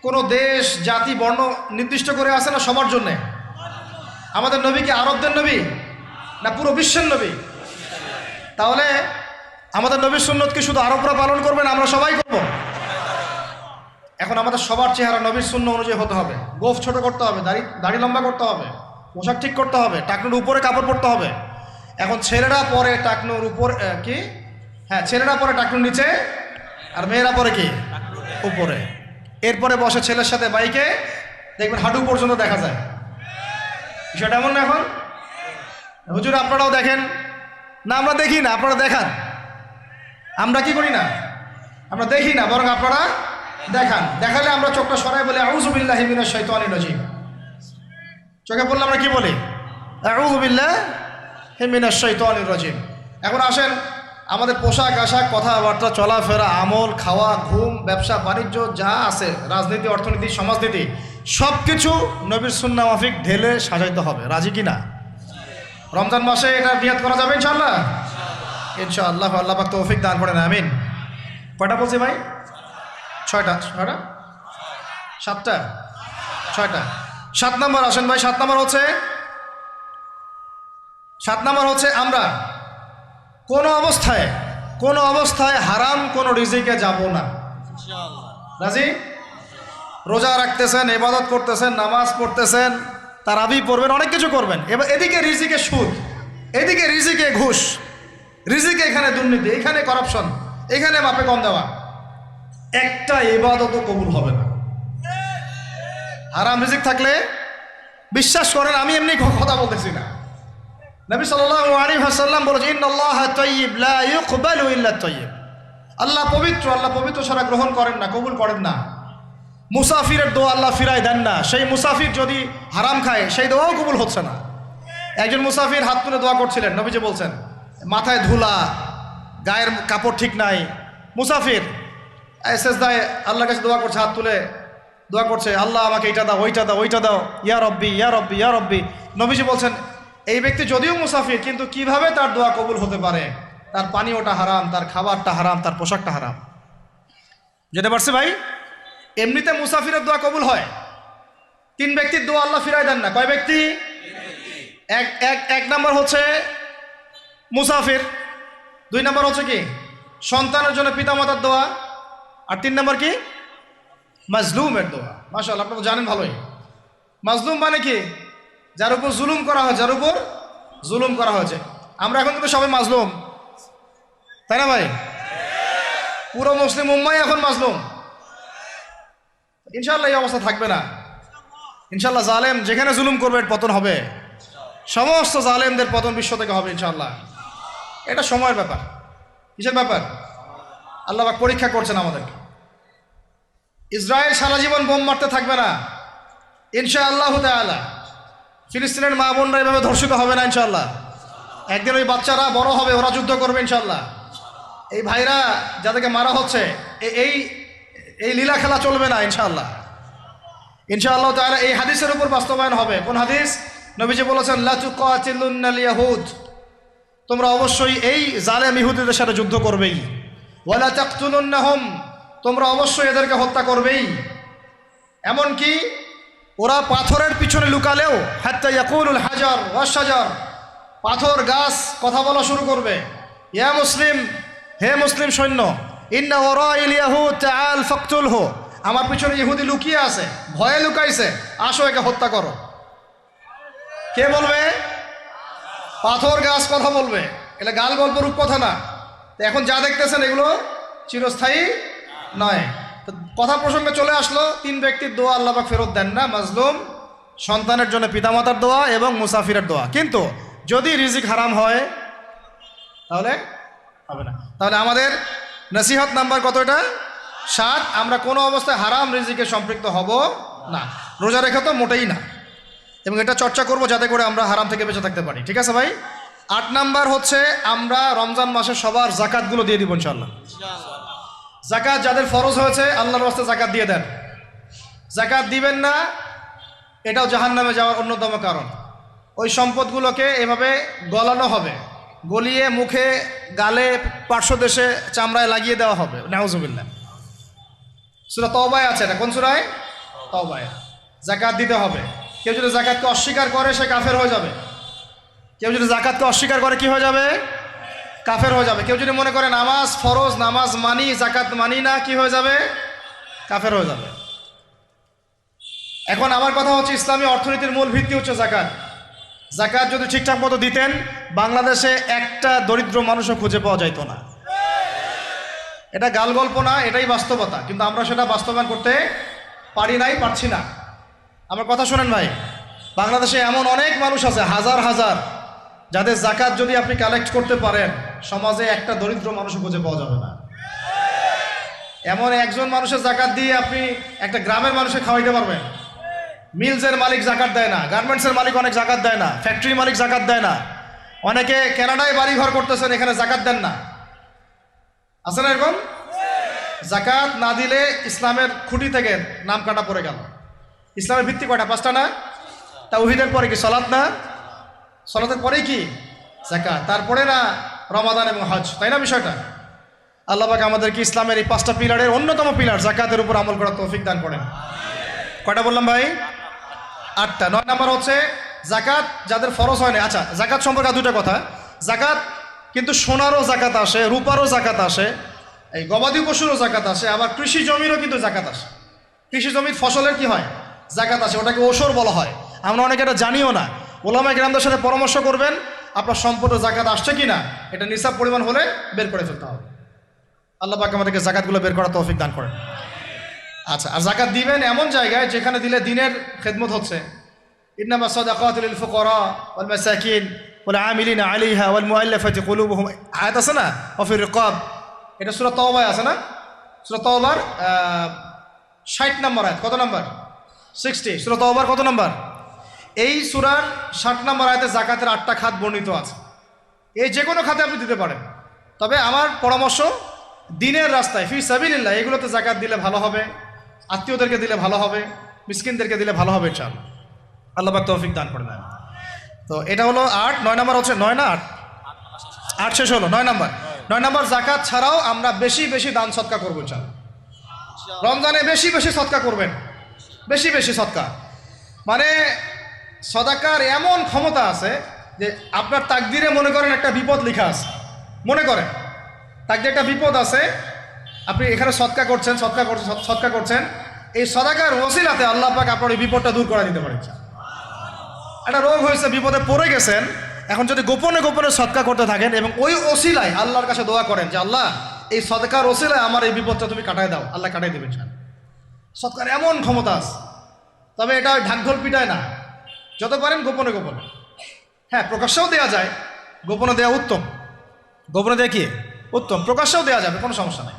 কোনো দেশ, জাতি, বর্ণ নির্দিষ্ট করে আসে না সবার জন্যে। আমাদের নবী কি আরবদের নবী না পুরো বিশ্বের নবী? তাহলে আমাদের নবীর সুন্নত কি শুধু আরবরা পালন করবেন, আমরা সবাই করব? এখন আমাদের সবার চেহারা নবীর সুন্নাহ অনুযায়ী হতে হবে। গোফ ছোট করতে হবে, দাড়ি লম্বা করতে হবে, পোশাক ঠিক করতে হবে, টাকনুর উপরে কাপড় পরতে হবে। এখন ছেলেরা পরে টাকনুর উপর কি, হ্যাঁ ছেলেরা পরে টাকনুর নিচে, আর মেয়েরা পরে কি উপরে। এরপরে বসে ছেলের সাথে বাইকে, দেখবেন হাঁটু পর্যন্ত দেখা যায়। বিষয়টা এমন না এখন? হুজুর আপনারাও দেখেন না? আমরা দেখি না, আপনারা দেখান। আমরা কি করি না? আমরা দেখি না, বরং আপনারা দেখান। দেখালে আমরা চোখটা সরাই বলি আউযু বিল্লাহি মিনাশ শাইতানির রাজিম। চোখে পড়লে আমরা কি বলি? আউযু বিল্লাহি মিনাশ শাইতানির রাজিম। এখন আসেন, আমাদের পোশাক আশাক, কথাবার্তা, চলাফেরা, আমল, খাওয়া, ঘুম, ব্যবসা বাণিজ্য যা আছে, রাজনীতি, অর্থনীতি, সমাজনীতি, সব কিছু নবীর সুন্নাহ মাফিক ঢেলে সাজাইতে হবে। রাজি কিনা? রমজান মাসে এটা নিয়াত করা যাবে ইনশাআল্লাহ? ইনশাআল্লাহ, আল্লাহ পাক তৌফিক দান করেন, আমিন। কয়টা বলছি ভাই? 6টা। 7টা? 6টা। 7 নম্বর আসেন ভাই। 7 নম্বর হচ্ছে আমরা কোনো অবস্থায় হারাম কোনো রিজিকে যাব না। রাজি? রোজা রাখতেছেন, ইবাদত করতেছেন, নামাজ পড়তেছেন, তারাবি পড়বেন, অনেক কিছু করবেন। এবার এদিকে রিজিকে সুদ, এদিকে রিজিকে ঘুষ, রিজিকে এখানে দুর্নীতি, এখানে করাপশন, এখানে মাপে কম দেওয়া, একটা ইবাদতও কবুল হবে না। হারাম রিজিক থাকলে বিশ্বাস করেন, আমি এমনি কথা বলতেছি না, নবী সাল্লাল্লাহু আলাইহি ওয়াসাল্লাম বলেছেন ইন্নাল্লাহা তাইয়্যিব লা ইউকবালু ইল্লা তাইয়্যিব, আল্লাহ পবিত্র, আল্লাহ পবিত্র ছাড়া গ্রহণ করেন না, কবুল করেন না। মুসাফিরের দোয়া আল্লাহ ফিরায় দেন না, সেই মুসাফির যদি হারাম খায় সেই দোয়াও কবুল হচ্ছে না। একজন মুসাফির হাত তুলে দোয়া করছিলেন, নবীজি বলছেন মাথায় ধুলা, গায়ের কাপড় ঠিক নাই, মুসাফির সেজদায় আল্লাহর কাছে দোয়া করছে, হাত তুলে দোয়া করছে, আল্লাহ আমাকে এইটা দাও, ওইটা দাও, ওইটা দাও, ইয়া রব্বি ইয়া রব্বি ইয়া রব্বি। নবীজি বলছেন এই ব্যক্তি যদিও মুসাফির, কিন্তু কিভাবে তার দোয়া কবুল হতে পারে? তার পানীয়টা হারাম, তার খাবারটা হারাম, তার পোশাকটা হারাম। যেতে পারছে ভাই? এমনিতে মুসাফিরের দোয়া কবুল হয়, তিন ব্যক্তির দোয়া আল্লাহ ফিরায় দেন না। কয় ব্যক্তি? এক নাম্বার হচ্ছে মুসাফির, দুই নাম্বার হচ্ছে কি সন্তানের জন্য পিতামাতার দোয়া, আর তিন নাম্বার কি মাজলুমের দোয়া। মাশাআল্লাহ, আপনারা তো জানেন ভালোই। মাজলুম মানে কি? যার উপর জুলুম করা হয়, যার উপর জুলুম করা হয়েছে। আমরা এখন কিন্তু সবাই মাজলুম, তাই না ভাই? পুরো মুসলিম উম্মাই এখন মাজলুম। ইনশাআল্লাহ এই অবস্থা থাকবে না। ইনশাআল্লাহ জালেম যেখানে জুলুম করবে পতন হবে, সমস্ত জালেমদের পতন বিশ্ব থেকে হবে ইনশাআল্লাহ। এটা সময়ের ব্যাপার। কিসের ব্যাপার? আল্লাহ পাক পরীক্ষা করছেন আমাদেরকে। ইসরায়েল সারা জীবন বোম মারতে থাকবে না ইনশাআল্লাহ তাআলা। ফিলিস্তিনের মা বোনরা এভাবে ধর্ষিত হবে না ইনশাআল্লাহ। একদিন ওই বাচ্চারা বড় হবে, ওরা যুদ্ধ করবে ইনশাআল্লাহ। এই ভাইরা যাদেরকে মারা হচ্ছে, এই এই লীলা খেলা চলবে না ইনশাআল্লাহ। ইনশাআল্লাহ তাআলা এই হাদিসের উপর বাস্তবায়ন হবে। কোন হাদিস? নবীজি বলেছেন লা তুকাতিলুনাল ইয়াহুদ, তোমরা অবশ্যই এই জালেম ইহুদিদের সাথে যুদ্ধ করবেই। ওয়ালা তাকতুলুন্নাহুম, তোমরা অবশ্যই এদেরকে হত্যা করবেই। এমনকি ওরা পাথরের পিছনে লুকালেও হাত্তা ইয়াকুলুল হাজার ওয়াশ শাজার, পাথর গাছ কথা বলা শুরু করবে। ইয়া মুসলিম, হে মুসলিম সৈন্য, ইন্না ওয়ারাইল ইয়াহুদ তাআল ফাকতুলহু, আমার পিছনে ইহুদি লুকিয়ে আছে, ভয়ে লুকাইছে, আসো একে হত্যা করো। কে বলবে? পাথর গাছ কথা বলবে। এটা গাল গল্প রূপ কথা না। তো এখন যা দেখতেছেন এগুলো চিরস্থায়ী নয়। তো কথা প্রসঙ্গে চলে আসলো, তিন ব্যক্তির দোয়া আল্লাহ পাক ফেরত দেন না, মাজলুম, সন্তানের জন্য পিতামাতার দোয়া এবং মুসাফিরের দোয়া। কিন্তু যদি রিজিক হারাম হয় তাহলে হবে না। তাহলে আমাদের নসিহত নাম্বার কত? এটা 7। আমরা কোনো অবস্থায় হারাম রিজিকে সম্পৃক্ত হব না। রোজা রেখা তো মোটেই না, এবং এটা চর্চা করব যাতে করে আমরা হারাম থেকে বেঁচে থাকতে পারি। ঠিক আছে ভাই? 8 নাম্বার হচ্ছে আমরা রমজান মাসে সবার জাকাতগুলো দিয়ে দিব ইনশাআল্লাহ। জাকাত যাদের ফরজ হয়েছে আল্লাহর রাস্তায় জাকাত দিয়ে দেন। জাকাত দিবেন না, এটাও জাহান্নামে যাওয়ার অন্যতম কারণ। ওই সম্পদগুলোকে এভাবে গলানো হবে, গলিয়ে মুখে, গালে, পার্শ্বদেশে, চামড়ায় লাগিয়ে দেওয়া হবে। নাউজুবিল্লাহ। সূরা তওবায় আছে এটা। কোন সূরায়? তওবায়। জাকাত দিতে হবে। কেউ যদি জাকাতকে অস্বীকার করে সে কাফের হয়ে যাবে। কেউ যদি জাকাতকে অস্বীকার করে কি হয়ে যাবে? কাফের হয়ে যাবে। কেউ যদি মনে করে নামাজ ফরজ, নামাজ মানি, জাকাত মানি না, কি হয়ে যাবে? কাফের হয়ে যাবে। এখন আমার কথা হচ্ছে, ইসলামী অর্থনীতির মূল ভিত্তি হচ্ছে জাকাত। জাকাত যদি ঠিকঠাক মতো দিতেন, বাংলাদেশে একটা দরিদ্র মানুষও খুঁজে পাওয়া যাইত না। এটা গাল গল্প না, এটাই বাস্তবতা। কিন্তু আমরা সেটা বাস্তবায়ন করতে পারি নাই, পারছি না। আমার কথা শোনেন ভাই, বাংলাদেশে এমন অনেক মানুষ আছে, হাজার হাজার, যাদের জাকাত যদি আপনি কালেক্ট করতে পারেন, সমাজে একটা দরিদ্র মানুষও খুঁজে পাওয়া যাবে না। এমন একজন মানুষের জাকাত দিয়ে আপনি একটা গ্রামের মানুষকে খাওয়াইতে পারবেন। মিলসের মালিক জাকাত দেয় না, গার্মেন্টসের মালিক অনেক জাকাত দেয় না, ফ্যাক্টরি মালিক জাকাত দেয় না, অনেকে কানাডায় বাড়ি ঘর করতেছেন, এখানে জাকাত দেন না। আছে না এরকম? জাকাত না দিলে ইসলামের খুঁটি থেকে নাম কাটা পড়ে গেল। ইসলামের ভিত্তি কয়টা? 5টা না? তাওহীদের পরে কি সালাত না? সালাতের পরেই কি যাকাত, তারপরে না রমাদান এবং হজ, তাই না বিষয়টা? আল্লাহ পাক আমাদেরকে ইসলামের এই 5টা পিলারের অন্যতম পিলার যাকাতের উপর আমল করার তৌফিক দান করেন। কয়টা বললাম ভাই? 8টা। 9 নাম্বার হচ্ছে যাকাত যাদের ফরজ হয় না। আচ্ছা, যাকাত সম্পর্কে 2টা কথা। যাকাত কিন্তু সোনারও যাকাত আসে, রূপারও যাকাত আসে, এই গবাদি পশুরও যাকাত আসে, আবার কৃষি জমিরও কিন্তু যাকাত আসে। কৃষি জমির ফসলের কি হয়? যাকাত আসে, ওটাকে ওসর বলা হয়। আমরা অনেকে এটা জানিও না। ওলামায়ে কেরামদের সাথে পরামর্শ করবেন, আপনার সম্পদ জাকাত আসছে কি না এটা নিসাব পরিমাণ হলে বের করে ফেলতে হবে। আল্লাহ পাক আমাদেরকে জাকাতগুলো বের করার তৌফিক দান করেন। আচ্ছা, আর জাকাত দিবেন এমন জায়গায় যেখানে দিলে দিনের খেদমত হচ্ছে। ইন্নামা সাদাকাতু লিল ফুকারা ওয়াল মাসাকিন ওয়াল আমিলিনা আলাইহা ওয়াল মুআল্লাফাতি কুলুবুহুম, আয়াত আছে না, ওয়া ফির রিকাব, এটা সূরা তাওবায় আছে না, সূরা তাওবার 60 নম্বর আয়াত। কত নম্বর? 60। সূরা তাওবার কত নম্বর? এই সূরার 60 নম্বর আয়াতে জাকাতের 8টা খাত বর্ণিত আছে। এই যে কোনো খাতে আপনি দিতে পারেন, তবে আমার পরামর্শ দিনের রাস্তায় ফি সাবিলিল্লাহ এগুলোতে জাকাত দিলে ভালো হবে, আত্মীয়দেরকে দিলে ভালো হবে, মিসকিনদেরকে দিলে ভালো হবে ইনশাআল্লাহ। আল্লাহ পাক তৌফিক দান করে দেন। তো এটা হলো 8। 9 নম্বর হচ্ছে 9 না 8? 8 শেষ হলো, 9 নম্বর। 9 নম্বর জাকাত ছাড়াও আমরা বেশি বেশি দান সদকা করবো ইনশাআল্লাহ। রমজানে বেশি বেশি সদকা করবেন, বেশি বেশি সদকা। মানে সদাকার এমন ক্ষমতা আছে যে আপনার তাকদিরে মনে করেন একটা বিপদ লেখা আছে, মনে করেন তাকদিরে একটা বিপদ আছে, আপনি এখানে সদকা করছেন, সদকা করছেন, এই সদাকার ওসিলাতে আল্লাহ পাক আপনার এই বিপদটা দূর করে দিতে পারেন। একটা রোগ হয়েছে, বিপদে পড়ে গেছেন, এখন যদি গোপনে গোপনে সদকা করতে থাকেন এবং ওই ওসিলায় আল্লাহর কাছে দোয়া করেন যে আল্লাহ এই সদকার ওসিলায় আমার এই বিপদটা তুমি কাটায় দাও, আল্লাহ কাটাই দেবেন। সদকার এমন ক্ষমতা আছে, তবে এটা ঢাকঢোল পিটায় না, যত পারেন গোপনে গোপনে। হ্যাঁ, প্রকাশ্যেও দেওয়া যায়, গোপনে দেওয়া উত্তম, গোপনে দেওয়া কি উত্তম, প্রকাশ্যেও দেওয়া যাবে, কোনো সমস্যা নেই।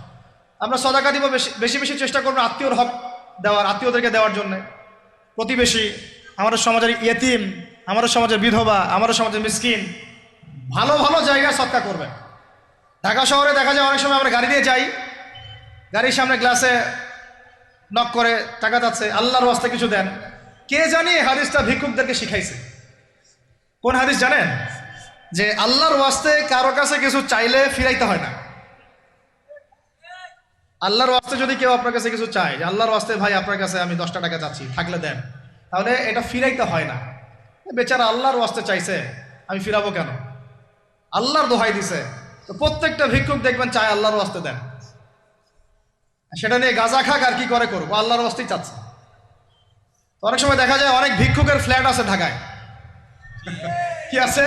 আমরা সদাকা দিব বেশি বেশি চেষ্টা করবো আত্মীয়র হক দেওয়ার, আত্মীয়দেরকে দেওয়ার জন্যে, প্রতিবেশী, আমাদের সমাজের ইয়েতিম, আমাদের সমাজের বিধবা, আমাদের সমাজের মিসকিন, ভালো ভালো জায়গায় সদকা করবেন। ঢাকা শহরে দেখা যায় অনেক সময় আমরা গাড়ি দিয়ে যাই, গাড়ির সামনে গ্লাসে নক করে টাকা যাচ্ছে, আল্লাহর ওয়াস্তে কিছু দেন। কে জানি হাদিসটা ভিক্ষুকদেরকে শিখাইছে। কোন হাদিস জানেন? যে আল্লাহর ওয়াস্তে কারো কাছে কিছু চাইলে ফিরাইতে হয় না। আল্লাহর ওয়াস্তে যদি কেউ আপনার কাছে কিছু চায়, যে আল্লাহর ওয়াস্তে ভাই আপনার কাছে আমি 10টা টাকা চাচ্ছি, থাকলে দেন, তাহলে এটা ফিরাইতে হয় না। বেচারা আল্লাহর ওয়াস্তে চাইছে, আমি ফিরাবো কেন? আল্লাহর দোহাই দিছে। তো প্রত্যেকটা ভিক্ষুক দেখবেন চায় আল্লাহর ওয়াস্তে দেন, সেটা নিয়ে গাঁজা খাক আর কি করে করবো, আল্লাহর ওয়াস্তেই চাচ্ছে। অনেক সময় দেখা যায় অনেক ভিক্ষুকের ফ্ল্যাট আছে ঢাকায়, কি আছে,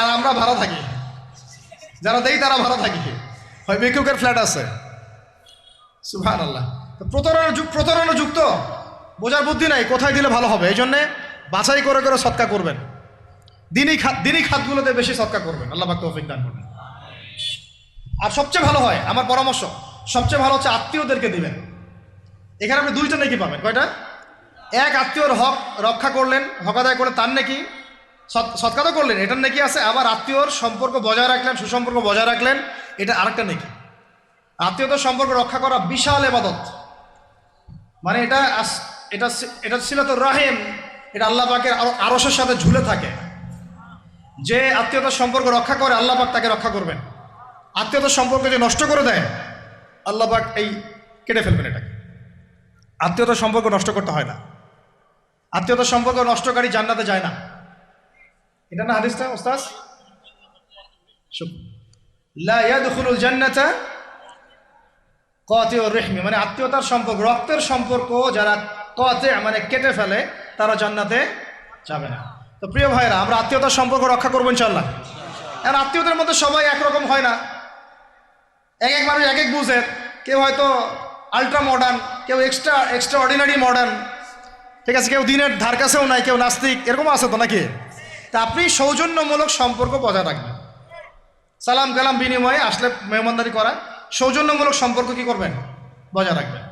আর আমরা ভাড়া থাকি, যারা দেই তারা ভাড়া থাকি, হয় ভিক্ষুকের ফ্ল্যাট আছে। সুবহানাল্লাহ। তো প্রতারণা যুক্ত, বোঝার বুদ্ধি নাই কোথায় দিলে ভালো হবে, এই জন্যে বাছাই করে করে সদকা করবেন, দিনই খাতগুলোতে বেশি সদকা করবেন। আল্লাহ পাক তৌফিক দান করবেন। আর সবচেয়ে ভালো হয়, আমার পরামর্শ, সবচেয়ে ভালো হচ্ছে আত্মীয়দেরকে দিবেন। এখানে আপনি 2টা নেকি পাবেন। কয়টা? এক, আত্মীয়র হক রক্ষা করলেন, হক আদায় করলেন, তার নেকি, সদকা তো করলেন, এটার নেকি আছে। আবার আত্মীয়র সম্পর্ক বজায় রাখলেন, সুসম্পর্ক বজায় রাখলেন, এটা আরেকটা নেকি। আত্মীয়তার সম্পর্ক রক্ষা করা বিশাল ইবাদত। মানে এটা সিলাতুর রাহিম, এটা আল্লাহ পাকের আরশের সাথে ঝুলে থাকে। যে আত্মীয়তার সম্পর্ক রক্ষা করে আল্লাহ পাক তাকে রক্ষা করবেন। আত্মীয়তার সম্পর্ক যে নষ্ট করে দেয় আল্লাহ পাক এই কেটে ফেলবেন এটাকে। আত্মীয়তার সম্পর্ক নষ্ট করতে হয় না। আত্মীয়তার সম্পর্ক নষ্টকারী জান্নাতে যায় না। এটা না হাদিসটা ওস্তাদ? লা ইয়াদখুলুল জান্নাতা কাতিউর রহমি, মানে আত্মীয়তার সম্পর্ক, রক্তের সম্পর্ক যারা কাতি মানে কেটে ফেলে তারা জান্নাতে যাবে না। তো প্রিয় ভাইরা, আমরা আত্মীয়তার সম্পর্ক রক্ষা করবো ইনশাআল্লাহ। আর আত্মীয়দের মধ্যে সবাই একরকম হয় না, এক এক মানুষ এক এক বুঝের। কেউ হয়তো আলট্রা মডার্ন, কেউ এক্সট্রা অর্ডিনারি মডার্ন, ঠিক আছে, কেউ দিনের ধার কাছেও নাই, কেউ নাস্তিক, এরকম আছে তো নাকি? তা আপনি সৌজন্যমূলক সম্পর্ক বজায় রাখবেন। সালাম কালাম বিনিময়ে আসলে মেহমানদারি করা, সৌজন্যমূলক সম্পর্ক কি করবেন? বজায় রাখবেন।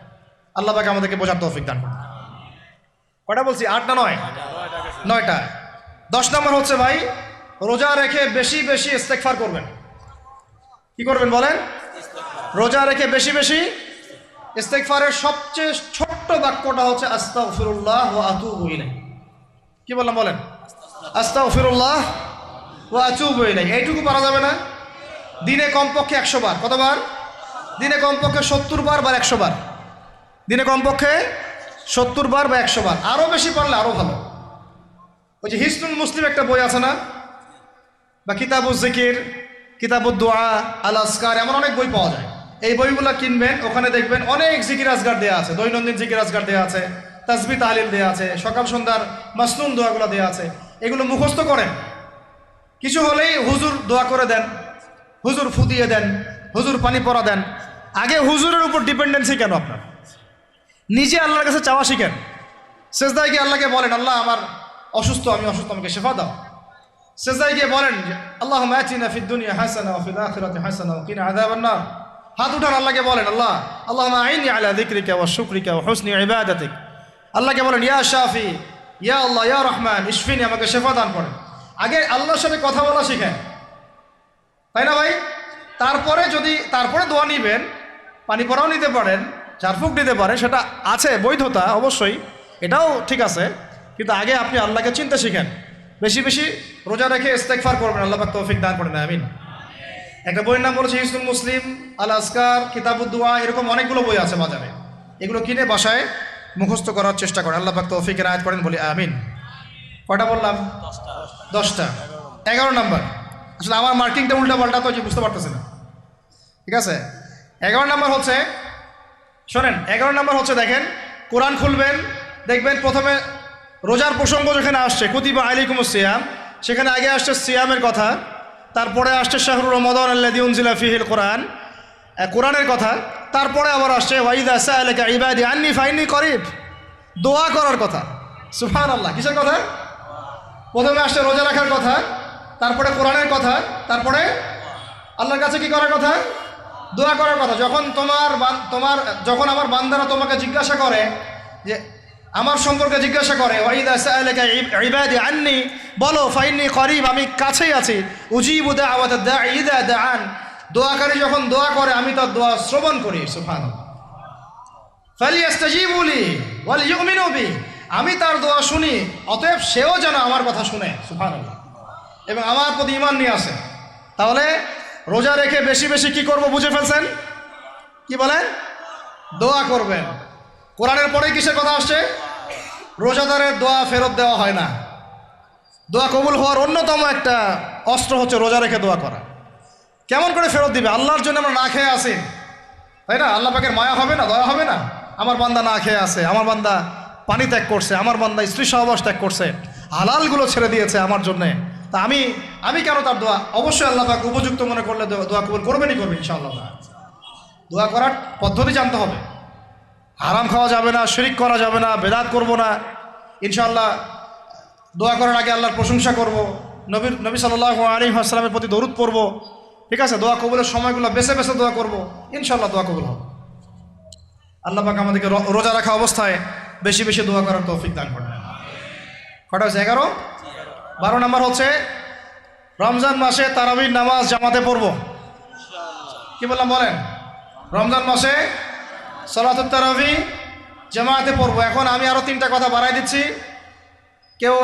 আল্লাহ পাক আমাদেরকে বোঝার তৌফিক দান করুন। কয়টা বলছি? 8 না 9? 9টা। 10 নম্বর হচ্ছে ভাই, রোজা রেখে বেশি বেশি ইস্তেগফার করবেন। কি করবেন বলেন? রোজা রেখে বেশি বেশি ইস্তেগফারের সবচেয়ে ছোট্ট বাক্যটা হচ্ছে আস্তাগফিরুল্লাহ ওয়া আতুবু ইলাইহি। কি বললাম বলেন? আস্তাগফিরুল্লাহ ওয়া আতুবু ইলাইহি। এইটুকু পারা যাবে না? দিনে কমপক্ষে 100 বার। কতবার? দিনে কমপক্ষে 70 বার বা 100 বার। দিনে কমপক্ষে 70 বার বা 100 বার। আরও বেশি পারলে আরও ভালো। ওই যে হিসনুল মুসলিম একটা বই আছে না, বা কিতাবুজ জিকির, কিতাবুদ দোয়া, আল আসকার, এমন অনেক বই পাওয়া যায়। এই বইগুলো কিনবেন, ওখানে দেখবেন অনেক জিকির আজগার দেওয়া আছে, দৈনন্দিন জিকির আজগার দেওয়া আছে, তাসবিহ তাহলিল দেওয়া আছে, সকাল সন্ধ্যার মাসনুন দোয়াগুলো দেওয়া আছে, এগুলো মুখস্থ করেন। কিছু হলেই হুজুর দোয়া করে দেন, হুজুর ফু দিয়ে দেন, হুজুর পানি পরা দেন। আগে হুজুরের উপর ডিপেন্ডেন্সি কেন আপনার? নিজে আল্লাহর কাছে চাওয়া শিখেন। সেজদায় গিয়ে আল্লাহকে বলেন, আল্লাহ আমার অসুস্থ, আমি অসুস্থ, আমাকে শেফা দাও। সেজদায় গিয়ে বলেন, আল্লাহুম্মা আতিনা ফিদ দুনিয়া হাসানা ওয়া ফিল আখিরাতি হাসানা ওয়া কিনা আযাবান নার। হাত উঠান, আল্লাহকে বলেন, আল্লাহুম্মা আইনি আলা যিকরিকা ওয়া শুকরিকা ওয়া হুসনি ইবাদাতিক। আল্লাহকে বলেন, ইয়া শাফি, ইয়া আল্লাহ, ইয়া রহমান, ইশফিনি, আমাকে শেফা দান করেন। আগে আল্লাহর সাথে কথা বলা শিখেন, তাই না ভাই? তারপরে দোয়া নিবেন, পানি পরাও নিতে পারেন, ঝাড়ফুঁক নিতে পারেন, সেটা আছে বৈধতা অবশ্যই, এটাও ঠিক আছে। কিন্তু আগে আপনি আল্লাহকে চিনতে শিখেন। বেশি বেশি রোজা রেখে ইস্তেগফার করবেন, আল্লাহ পাক তৌফিক দান করেন, আমিন। একটা বইয়ের নাম বলেছে হিসনুল মুসলিম, আল আসকার, কিতাবুদ দুয়া, এরকম অনেকগুলো বই আছে বাজারে। এগুলো কিনে বাসায় মুখস্থ করার চেষ্টা করেন, আল্লাহ পাক তৌফিকের আয়াত করেন, বলি আমিন। কয়টা বললাম? 10টা। 11 নাম্বার, আসলে আমার মার্কিংটা উল্টা পাল্টা তো বুঝতে পারতেছি না, ঠিক আছে। 11 নাম্বার হচ্ছে, শোনেন, 11 নাম্বার হচ্ছে, দেখেন, কোরআন খুলবেন, দেখবেন প্রথমে রোজার প্রসঙ্গ যেখানে আসছে, কুতিবা আলাইকুমুস সিয়াম, সেখানে আগে আসছে সিয়ামের কথা, তারপরে আসছে শাহরুর রমাদান আল্লাযী উনজিলা ফীহিল কোরআন, কোরআনের কথা, তারপরে আবার আসছে ওয়াইদা সাআলাকা ইবাদি আন্নী ফাইন্নী করিব, দোয়া করার কথা। সুবহানাল্লাহ, কিসের কথা? প্রথমে আসছে রোজা রাখার কথা, তারপরে কোরআনের কথা, তারপরে আল্লাহর কাছে কি করার কথা? দোয়া করার কথা। যখন আমার বান্দারা তোমাকে জিজ্ঞাসা করে, যে আমার সম্পর্কে জিজ্ঞাসা করে, ওয়াইদা সাআলাকা ইবাদি আন্নী, বলো ফাইন্নী করিব, আমি কাছেই আছি, উজিবু দাওয়াতাদ দাঈ ইযা দাআন, দোয়াকারী যখন দোয়া করে আমি তার দোয়া শ্রবণ করি। সুবহানাল্লাহ। ফালিয়াস্তাজিবু লি ওয়াল ইউমিনু বি, আমি তার দোয়া শুনি, অতএব সেও যেন আমার কথা শুনে। সুবহানাল্লাহ। এবং আমার প্রতি ঈমান নিয়ে আসে। তাহলে রোজা রেখে বেশি বেশি কি করব বুঝে ফেলছেন? কি বলেন? দোয়া করবেন। কোরআনের পরে কিসের কথা আসছে? রোজাদারের দোয়া ফেরত দেওয়া হয় না। দোয়া কবুল হওয়ার অন্যতম একটা অস্ত্র হচ্ছে রোজা রেখে দোয়া করা। কেমন করে ফেরত দিবে? আল্লাহর জন্য আমরা না খেয়ে আসি, তাই না? আল্লাহ পাকের মায়া হবে না, দয়া হবে না? আমার বান্দা না খেয়ে আছে, আমার বান্দা পানি ত্যাগ করছে, আমার বান্দা স্ত্রী সহবাস ত্যাগ করছে, হালালগুলো ছেড়ে দিয়েছে আমার জন্যে, তা আমি কেন তার দোয়া? অবশ্যই আল্লাহ পাক উপযুক্ত মনে করলে দোয়া কবুল করবেনই করবেন ইনশাআল্লাহ। দোয়া করার পদ্ধতি জানতে হবে। হারাম খাওয়া যাবে না, শিরিক করা যাবে না, বেদাত করব না। ইনশাআল্লাহ দোয়া করার আগে আল্লাহর প্রশংসা করব, নবী সাল্লাল্লাহু আলাইহি ওয়াসাল্লামের প্রতি দরুদ পড়ব, ঠিক আছে। দোয়া কবুলের সময়গুলো বেছে বেছে দোয়া করব, ইনশাআল্লাহ দোয়া কবুল হবে। আল্লাহ পাক আমাদেরকে রোজা রাখা অবস্থায় বেশি বেশি দোয়া করার তৌফিক দান করেন। কটা হচ্ছে? 11। 12 নাম্বার হচ্ছে রমজান মাসে তারাবির নামাজ জামাতে পড়ব। কি বললাম বলেন? রমজান মাসে সালাতুত তারাবি জামাতে পড়ব। এখন আমি আরো 3টা কথা বাড়াই দিচ্ছি, কেউ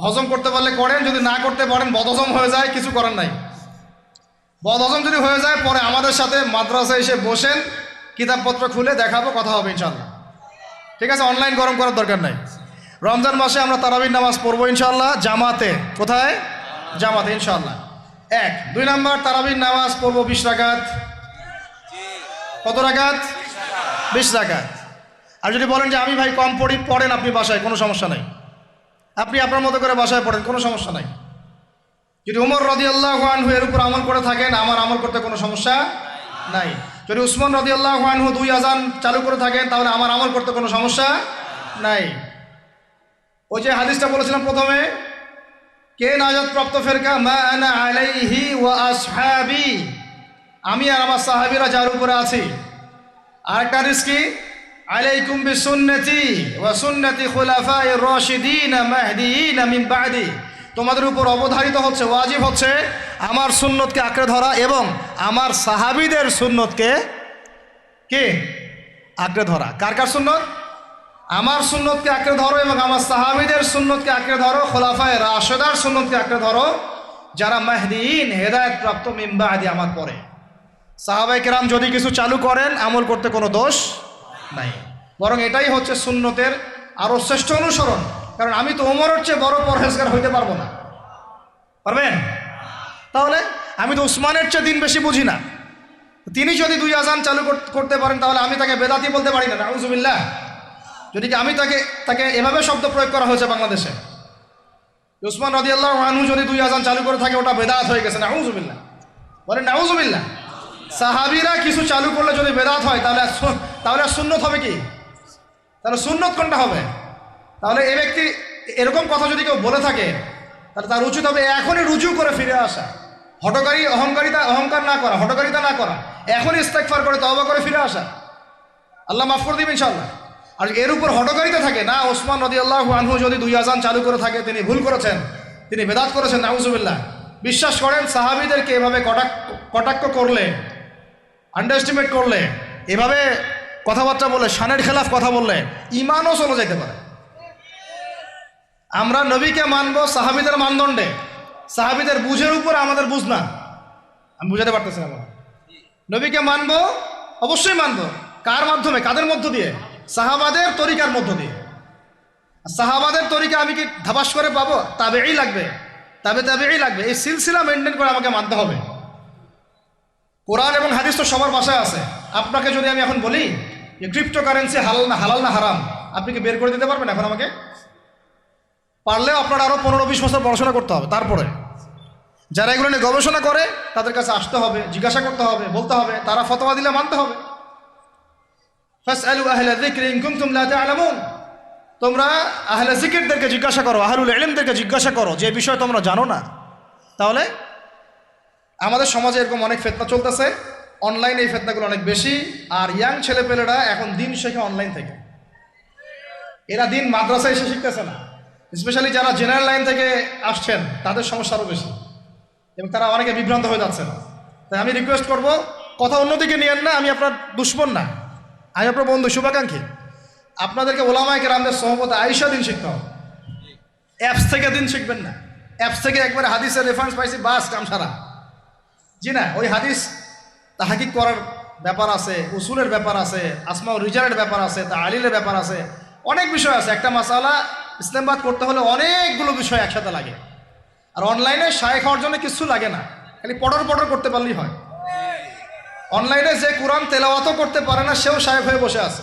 হজম করতে পারলে করেন, যদি না করতে পারেন বদহজম হয়ে যায়, কিছু করার নাই। বদহজম যদি হয়ে যায়, পরে আমাদের সাথে মাদ্রাসায় এসে বসেন, কিতাবপত্র খুলে দেখাবো, কথা হবে ইনশাআল্লাহ, ঠিক আছে। অনলাইন গরম করার দরকার নাই। রমজান মাসে আমরা তারাবির নামাজ পড়বো ইনশাআল্লাহ জামাতে। কোথায়? জামাতে ইনশাআল্লাহ। 1। 2 নাম্বার, তারাবির নামাজ পড়বো 20 রাকাত। কত রাকাত? 20 রাকাত। আর যদি বলেন যে আমি ভাই কম পড়ি, পড়েন আপনি বাসায়, কোনো সমস্যা নাই, আপনি আপনার মতো করে বাসায় পড়েন, কোনো সমস্যা নাই। যদি উমর রাদিয়াল্লাহু আনহু এর উপর আমল করে থাকেন, আমার আমল করতে কোনো সমস্যা নাই। যদি উসমান রাদিয়াল্লাহু আনহু 2 আযান চালু করে থাকেন, তাহলে আমার আমল করতে কোনো সমস্যা নাই। ওই যে হাদিসটা বলেছিলাম প্রথমে, কে নাজাত প্রাপ্ত ফেরকা? মা আনা আলাইহি ওয়া আসহাবি, আমি আর আমার সাহাবীরা যার উপরে আছি। আরেকটা হাদিস কি? আলাইকুম বিসুন্নতি ওয়া সুন্নতি খুলাফায়ে রাশিদিন মাহদিয়িন মিন বাদি, তোমাদের উপর অবধারিত হচ্ছে, ওয়াজিব হচ্ছে আমার সুন্নতকে আঁকড়ে ধরা এবং আমার সাহাবীদের সুন্নতকে কি আঁকড়ে ধরা। কার কার সুন্নত? আমার সুন্নতকে আঁকড়ে ধরো এবং আমার সাহাবীদের সুন্নতকে আঁকড়ে ধরো, খোলাফায়ে রাশেদার সুন্নতকে আঁকড়ে ধরো, যারা মাহদিয়িন হেদায়েত প্রাপ্ত মিন বাদি, আমার পরে। সাহাবায়ে কেরাম যদি কিছু চালু করেন, আমল করতে কোনো দোষ নাই, বরং এটাই হচ্ছে সুন্নতের আরো শ্রেষ্ঠ অনুসরণ। কারণ আমি তো ওমরের চেয়ে বড় পরহেজগার হইতে পারবো না, পারবেন? তাহলে আমি তো উসমানের চেয়ে দিন বেশি বুঝি না, তিনি যদি 2 আযান চালু করতে পারেন, তাহলে আমি তাকে বেদাতি বলতে পারি না, নাউযুবিল্লাহ। যদি কি আমি তাকে এভাবে শব্দ প্রয়োগ করা হয়েছে বাংলাদেশে, উসমান রাদিয়াল্লাহু আনহু যদি 2 আযান চালু করে থাকে ওটা বেদাত হয়ে গেছে, নাউযুবিল্লাহ, বলেন নাউযুবিল্লাহ। সাহাবীরা কিছু চালু করলে যদি বেদাত হয় তাহলে সুন্নত হবে কি? তাহলে সুন্নত কোনটা হবে? তাহলে এই ব্যক্তি এরকম কথা যদি কেউ বলে থাকে তাহলে তার উচিত হবে এখনই রুজু করে ফিরে আসা, অহংকার না করা, হঠকারিতা না করা, এখনই ইস্তেগফার করে তওবা করে ফিরে আসা, আল্লাহ মাফ করে দিবেন ইনশাআল্লাহ। আর এর উপর হঠকারিতা থাকে না, ওসমান রাদিয়াল্লাহু আনহু যদি 2 আযান চালু করে থাকে তিনি ভুল করেছেন, তিনি বেদাত করেছেন, নাউযুবিল্লাহ। বিশ্বাস করেন সাহাবীদেরকে এভাবে কটাক্ষ করলে, আন্ডারএস্টিমেট করলে, এভাবে কথাবার্তা বলে, শানের খেলাফ কথা বললে ঈমানও চলে যেতে পারে। আমরা নবীকে মানবো সাহাবীদের মানদণ্ডে, সাহাবীদের বুঝের উপর আমাদের বুঝ না। আমি বুঝাতে পারতেছি না। নবীকে মানবো, অবশ্যই মানবো। কার মাধ্যমে? কাদের মধ্য দিয়ে? সাহাবাদের তরিকার মধ্য দিয়ে। সাহাবাদের তরিকা আমি কি ধাবাস করে পাবো? তাবেই লাগবে, তাবেই লাগবে। এই সিলসিলা মেনটেন করে আমাকে মানতে হবে। কোরআন এবং হাদিস তো সবার ভাষায় আছে। আপনাকে যদি আমি এখন বলি যে ক্রিপ্টোকারেন্সি হালাল না হারাম, আপনি কি বের করে দিতে পারবেন এখন আমাকে? পারলেও আপনার আরও 15-20 বছর পড়াশোনা করতে হবে। তারপরে যারা এগুলো নিয়ে গবেষণা করে তাদের কাছে আসতে হবে, জিজ্ঞাসা করতে হবে, বলতে হবে, তারা ফতোয়া দিলে মানতে হবে। ফাসআলু আহলা যিকরি ইন কুনতুম লা তা'লামুন, তোমরা আহলে জিকিরদেরকে জিজ্ঞাসা করো, আহলুল ইলমদেরকে জিজ্ঞাসা করো যে বিষয় তোমরা জানো না। তাহলে আমাদের সমাজে এরকম অনেক ফিতনা চলতেছে, অনলাইনে এই ফিতনাগুলো অনেক বেশি। আর ইয়াং ছেলেপেলেরা এখন দিন শেখে অনলাইন থেকে, এরা দিন মাদ্রাসায় এসে শিখতেছে না। স্পেশালি যারা জেনারেল লাইন থেকে আসছেন তাদের সমস্যা আরও বেশি এবং তারা অনেকে বিভ্রান্ত হয়ে যাচ্ছে না। তাই আমি রিকোয়েস্ট করব, কথা অন্যদিকে নিয়েন না। আমি আপনার দুশ্মন না, আমি আপনার বন্ধু, শুভাকাঙ্ক্ষী। আপনাদেরকে ওলামায়ে কেরামদের সহবতে আইসা দিন শিখতে হবে, অ্যাপস থেকে দিন শিখবেন না। অ্যাপস থেকে একবারে হাদিসের রেফারেন্স পাইছি, বাস কাম সারা। জি না, ওই হাদিস তাহকিক করার ব্যাপার আছে, উসুলের ব্যাপার আছে, আসমা ও রিজালের ব্যাপার আছে, তাহলিলের ব্যাপার আছে, অনেক বিষয় আছে। একটা মাসালা ইসলামবাদ করতে হলে অনেকগুলো বিষয় একসাথে লাগে। আর অনলাইনে শায়েখ হওয়ার জন্য কিছু লাগে না, খালি পড়র করতে পারলেই হয়। অনলাইনে যে কোরআন তেলাওয়াতও করতে পারে না সেও শায়েখ হয়ে বসে আছে।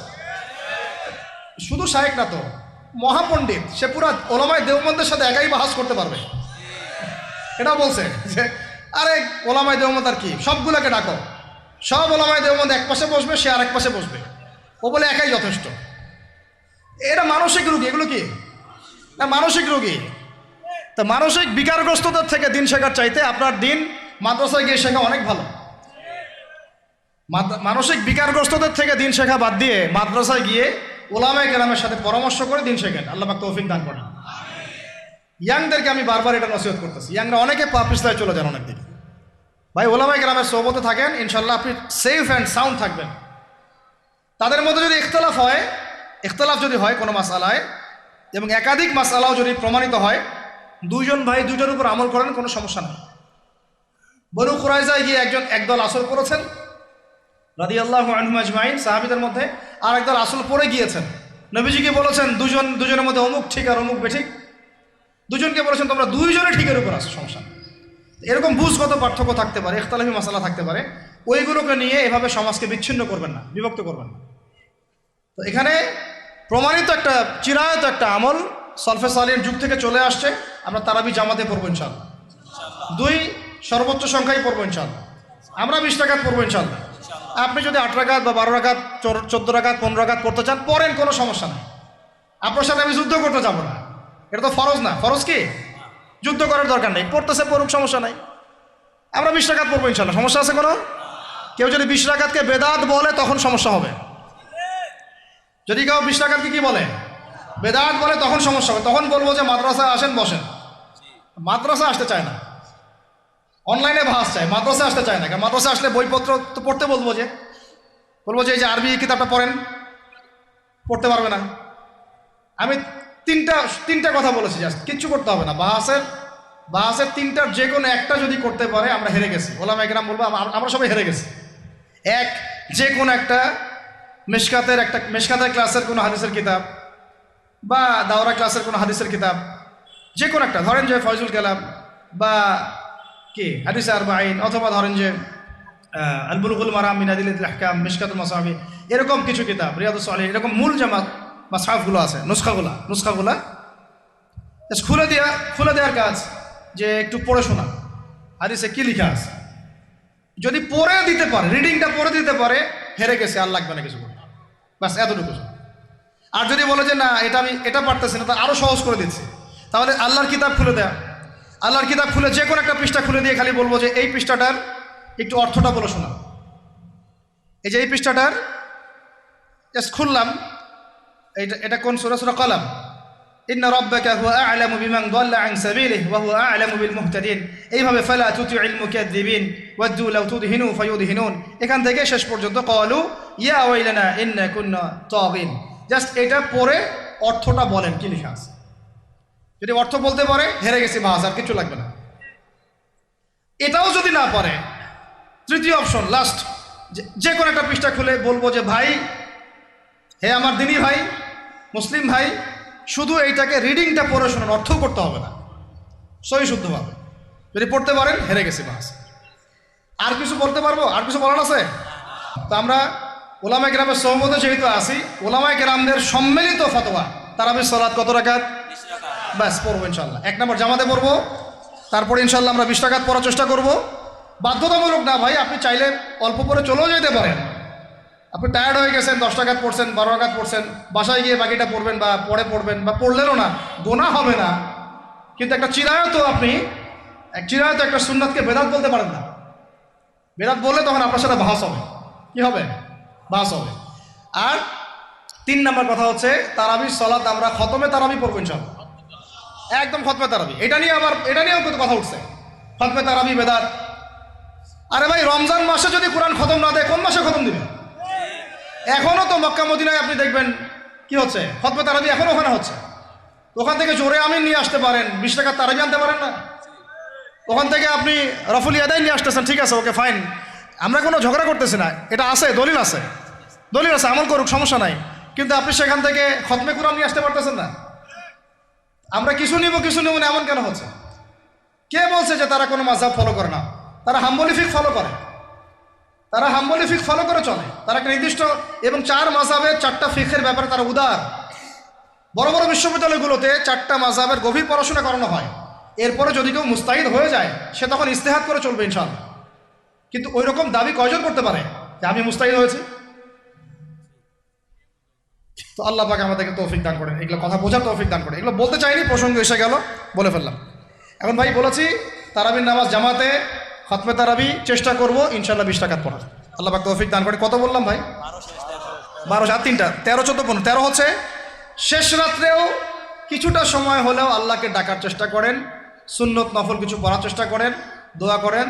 শুধু শায়েখ না তো, মহাপণ্ডিত, সে পুরা ওলামায়ে দেওবন্দের সাথে একাই বাহাস করতে পারবে। এটাও বলছে যে আরে ওলামায়ে দেওবন্দ আর কি, সবগুলোকে ডাকো, সব ওলামায়ে দেওবন্দ এক পাশে বসবে, সে আরেক পাশে বসবে, ও বলে একাই যথেষ্ট। এটা মানসিক রোগী, এগুলো কি না মানসিক রোগী। তা মানসিক বিকারগ্রস্ততার থেকে দিন শেখার চাইতে আপনার দিন মাদ্রাসায় গিয়ে শেখা অনেক ভালো। মানসিক বিকারগ্রস্ততার থেকে দিন শেখা বাদ দিয়ে মাদ্রাসায় গিয়ে ওলামায়ে কেরামের সাথে পরামর্শ করে দিন শেখেন, আল্লাহ পাক তৌফিক দান করেন। ইয়াংদেরকে আমি বারবার এটা নসিহত করতেছি, ইয়াংরা অনেকে পিছলায় চলে যান অনেক দিকে। ভাই ওলামায়ে কেরামের সোহবতে থাকেন, ইনশাল্লাহ আপনি সেফ অ্যান্ড সাউন্ড থাকবেন। তাদের মধ্যে যদি ইখতলাফ যদি হয় কোনো মাসআলায় এবং একাধিক মাসআলাও যদি প্রমাণিত হয়, দুইজন ভাই দুইটার উপর আমল করেন, কোনো সমস্যা নেই। বনু কুরাইজায় গিয়ে একদল আসল করেছেন রাদিয়াল্লাহু আনহুম আজমাইন, সাহাবীদের মধ্যে, আর একদল আসল পড়ে গিয়েছেন। নবীজিকে বলেছেন দুজনের মধ্যে অমুক ঠিক আর অমুক বেঠিক। দুজনকে বলেছেন তোমরা দুইজনে ঠিকের উপর আসো, সমস্যা। এরকম বুঝগত পার্থক্য থাকতে পারে, ইখতিলাফি মাসালা থাকতে পারে, ওইগুলোকে নিয়ে এভাবে সমাজকে বিচ্ছিন্ন করবেন না, বিভক্ত করবেন না। তো এখানে প্রমাণিত একটা চিরায়ত একটা আমল সলফে সালিহিন যুগ থেকে চলে আসছে। আমরা তারাবি জামাতে পড়বো ইনশাআল্লাহ, 2 সর্বোচ্চ সংখ্যায় পড়বো ইনশাআল্লাহ। আমরা 20 রাকাত পড়বো ইনশাআল্লাহ। আপনি যদি 8 রাকাত বা 12 রাকাত 14 রাকাত 15 রাকাত পড়তে চান পড়েন, কোনো সমস্যা নেই। আপনার সাথে আমি যুদ্ধ করতে যাবো না, এটা তো ফরজ না। ফরজ কি? যুদ্ধ করার দরকার নেই, পড়তেছে পড়ুক, সমস্যা নাই। আমরা 20 রাকাত পড়বো ইনশাআল্লাহ, সমস্যা আছে কোনো? কেউ যদি 20 রাকাতকে বেদাত বলে তখন সমস্যা হবে। যদি কেউ 20 রাকাতকে কি বলে? বেদাত বলে, তখন সমস্যা হবে। তখন বলবো যে মাদ্রাসায় আসেন, বসেন। মাদ্রাসা আসতে চায় না, অনলাইনে ভাস চায়, মাদ্রাসা আসতে চায় না। কারণ মাদ্রাসা আসলে বইপত্র তো পড়তে বলবো যে এই যে আরবি কিতাবটা পড়েন, পড়তে পারবে না। আমি তিনটা কথা বলেছি, জাস্ট কিচ্ছু করতে হবে না। বাহাসের 3টার যে কোনো একটা যদি করতে পারে আমরা হেরে গেছি। ওলামায়ে কেরাম বলবো আমরা সবাই হেরে গেছি। এক, যে কোনো একটা মেশকাতের ক্লাসের কোনো হাদিসের কিতাব বা দাওরা ক্লাসের কোনো হাদিসের কিতাব, যে কোনো একটা, ধরেন যে ফয়জুল কালাম বা কি হাদিস আরবাঈন, অথবা ধরেন যে আল বুলুগুল মারাম মিন আদিল্লাতিল আহকাম, মিশকাতুল মাসাবি, এরকম কিছু কিতাব, রিয়াদুস সালিহিন, এরকম মাসহাফগুলো আছে, নুসখাগুলা জাস্ট খুলে দেওয়ার কাজ, যে একটু পড়ে শোনা হাদিসে কি লেখা আছে। যদি পড়ে দিতে পারে, রিডিংটা পড়ে দিতে পারে, হেরে গেছে, আর লাগবে না কিছু, বাস এতটুকু। আর যদি বলে যে না এটা পারতেছি না, তা আরো সহজ করে দিচ্ছি, তাহলে আল্লাহর কিতাব খুলে দেয়া, আল্লাহর কিতাব খুলে যে কোনো একটা পৃষ্ঠা খুলে দিয়ে খালি বলবো যে এই পৃষ্ঠাটার একটু অর্থটা বলে শোনা। এই যে এই পৃষ্ঠাটার জাস্ট খুললাম, এটা কোন সূরা? সূরা কলম। ইন্না রাব্বাকা হুয়া আ'লামু বিমান দাল্লা আন সাবিলিহি ওয়া হুয়া আ'লামু বিল মুহতাদিন। এইভাবে ফালা তুতিউল মুকাদ্দিবিন ওয়াদ্দু লাউ তুদহিনু ফায়ুদহিনুন, এখান থেকে শেষ পর্যন্ত ক্বালু ইয়া ওয়াইলানা ইন্না কুন্না তাগিন। জাস্ট এটা পড়ে অর্থটা বলেন কি লেখা আছে। যদি অর্থ বলতে পারে, হেরে গেছি, বাস, আর কিছু লাগবে না। এটাও যদি না পারে, তৃতীয় অপশন, লাস্ট, যে কোনো একটা পৃষ্ঠা খুলে বলবো যে ভাই, হে আমার দিনী ভাই, মুসলিম ভাই, শুধু এইটাকে রিডিংটা পড়ে শোনান, অর্থও করতে হবে না, সহি শুদ্ধভাবে। যদি পড়তে পারেন, হেরে গেছি, বাস। আর কিছু বলতে পারবো? আর কিছু বলার আছে? তো আমরা ওলামায়ে কেরামের সহমতে যেহেতু আসি, ওলামায়ে কেরামদের সম্মিলিত ফতোয়া, তারাবির সালাত কত রাকাত? ব্যাস, পড়বো ইনশাল্লাহ। 1 নম্বর জামাতে পড়বো, তারপরে ইনশাল্লাহ আমরা 20 রাকাত পড়ার চেষ্টা করব। বাধ্যতামূলক না ভাই, আপনি চাইলে অল্প পরে চলেও যেতে পারেন। আপনি টায়ার্ড হয়ে গেছেন, 10 রাকাত পড়ছেন, 12 রাকাত পড়ছেন, বাসায় গিয়ে বাকিটা পড়বেন, বা পরে পড়বেন, বা পড়লেনও না, গোনা হবে না। কিন্তু একটা চিরায়ত, আপনি চিরায়ত একটা সুন্নাতকে বেদাত বলতে পারেন না। বেদাত বললে তখন আপনার সাথে বাহাস হবে। কি হবে? বাহাস হবে। আর 3 নম্বর কথা হচ্ছে, তারাবির সালাত আমরা খতমে তারাবি পড়বো ইনশাআল্লাহ, একদম খতমে তারাবি। এটা নিয়েও কিন্তু কথা উঠছে, খতমে তারাবি বেদাত। আরে ভাই, রমজান মাসে যদি কোরআন খতম না দেয়, কোন মাসে খতম দিবে? এখনো তো মক্কা মদিনায় আপনি দেখবেন কি হচ্ছে, খতমে তারাবি এখনো ওখানে হচ্ছে। ওখান থেকে জোরে আমিন নিয়ে আসতে পারেন, 20 টাকার তারাবি আনতে পারেন না? ওখান থেকে আপনি রফুল ইয়াদাই নিয়ে আসতেছেন, ঠিক আছে, ওকে ফাইন, আমরা কোনো ঝগড়া করতেছি না, এটা আছে, দলিল আছে, আমল করুক, সমস্যা নাই। কিন্তু আপনি সেখান থেকে খতমে কোরআন নিয়ে আসতে পারতেছেন না। আমরা কিছু নিব না, এমন কেন হচ্ছে? কে বলছে যে তারা কোনো মাযহাব ফলো করে না? তারা হাম্বলি ফিক ফলো করে, চলে। তারা একটা নির্দিষ্ট, এবং 4 মাযহাবের 4টা ফিকের ব্যাপারে তারা উদার। বড় বড় বিশ্ববিদ্যালয়গুলোতে 4টা মাযহাবের গভীর পড়াশোনা করানো হয়। এরপরে যদি কেউ মুস্তাহিদ হয়ে যায়, সে তখন ইজতিহাদ করে চলবে ইনশাআল্লাহ। কিন্তু ওই রকম দাবি কয়জন করতে পারে যে আমি মুস্তাহিদ হয়েছি? তো আল্লাহ পাক আমাদেরকে তৌফিক দান করেন, এগুলো কথা বোঝার তৌফিক দান করেন। এগুলো বলতে চাইনি, প্রসঙ্গ এসে গেল, বলে ফেললাম। এখন ভাই বলেছি, তারাবির নামাজ জামাতে, খতমে তারাবি চেষ্টা করব ইনশাআল্লাহ 20 রাকাত পড়ার। আল্লাহ পাক তৌফিক দান করে। কত বললাম ভাই? 12 আর 3টা 13, 14, 15। 13 হচ্ছে শেষ রাত্রেও কিছুটা সময় হলেও আল্লাহকে ডাকার চেষ্টা করেন, সুন্নত নফল কিছু পড়ার চেষ্টা করেন, দোয়া করেন,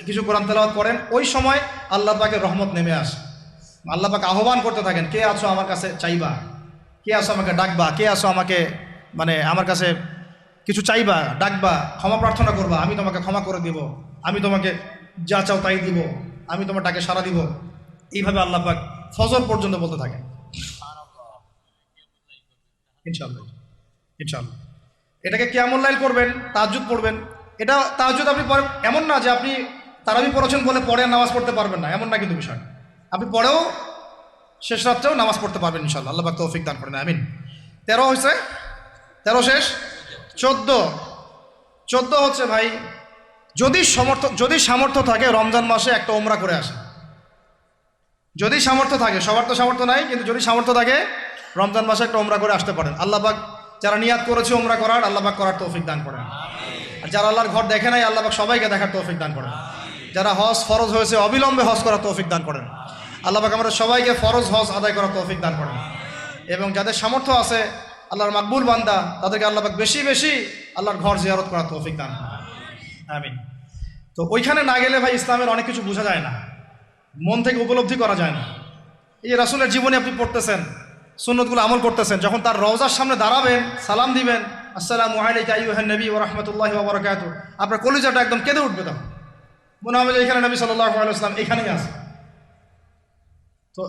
কিছু কোরআন তেলাওয়াত করেন। ওই সময় আল্লাহ পাকের রহমত নেমে আসে। আল্লাহ পাক আহ্বান করতে থাকেন, কে আছো আমার কাছে চাইবা, কে আছো আমাকে ডাকবা, কে আছো আমাকে আমার কাছে কিছু চাইবা, ডাকবা, ক্ষমা প্রার্থনা করবা, আমি তোমাকে ক্ষমা করে দিব, আমি তোমাকে যা চাও তাই দিব, আমি তোমার ডাকে সাড়া দিব। এইভাবে আল্লাহ পাক ফজর পর্যন্ত বলতে থাকেন। ইনশাআল্লাহ এটাকে কিয়ামুল লাইল করবেন, তাহাজ্জুদ পড়বেন। এটা তাহাজ্জুদ আপনি পরে, এমন না যে আপনি তারাবি পড়েছেন বলে পরে নামাজ পড়তে পারবেন না, এমন না কিন্তু বিষয়। আপনি পরেও শেষ রাত্রেও নামাজ পড়তে পারবেন ইনশাআল্লাহ। আল্লাহ পাক তৌফিক দান করেন, আমিন। 13 হয়েছে, 13 শেষ। 14 হচ্ছে ভাই, যদি সামর্থ্য থাকে রমজান মাসে একটা উমরা করে আসে। যদি সামর্থ্য থাকে, সবার তো সামর্থ্য নাই, কিন্তু যদি সামর্থ্য থাকে রমজান মাসে একটা উমরা করে আসতে পারেন। আল্লাহ পাক যারা নিয়াত করেছে উমরা করার, আল্লাহ পাক করার তৌফিক দান করেন। আর যারা আল্লাহর ঘর দেখে নাই, আল্লাহ পাক সবাইকে দেখার তৌফিক দান করেন। যারা হজ ফরজ হয়েছে, অবিলম্বে হজ করার তৌফিক দান করেন। আল্লাহ পাক আমাদের সবাইকে ফরজ হজ আদায় করার তৌফিক দান করেন। এবং যাদের সামর্থ্য আছে, আল্লাহর মাকবুল বান্দা, তাদেরকে আল্লাহ পাক বেশি বেশি আল্লাহর ঘর জিয়ারত করার তৌফিক দান করেন, আমিন। তো ওইখানে না গেলে ভাই ইসলামের অনেক কিছু বোঝা যায় না, মন থেকে উপলব্ধি করা যায় না। এই যে রাসূলের জীবনে আপনি পড়তেছেন, সুন্নতগুলো আমল করতেছেন, যখন তার রওজার সামনে দাঁড়াবেন, সালাম দিবেন, আসসালামু আলাইকা আইয়ুহান নবী ওয়া রাহমাতুল্লাহি ওয়া বারাকাতুহু, আপনার কলিজাটা একদম কেঁদে উঠবে। তখন মনে হবে যে এখানে নবী সাল্লাল্লাহু আলাইহি ওয়াসাল্লাম এখানেই আছে। তো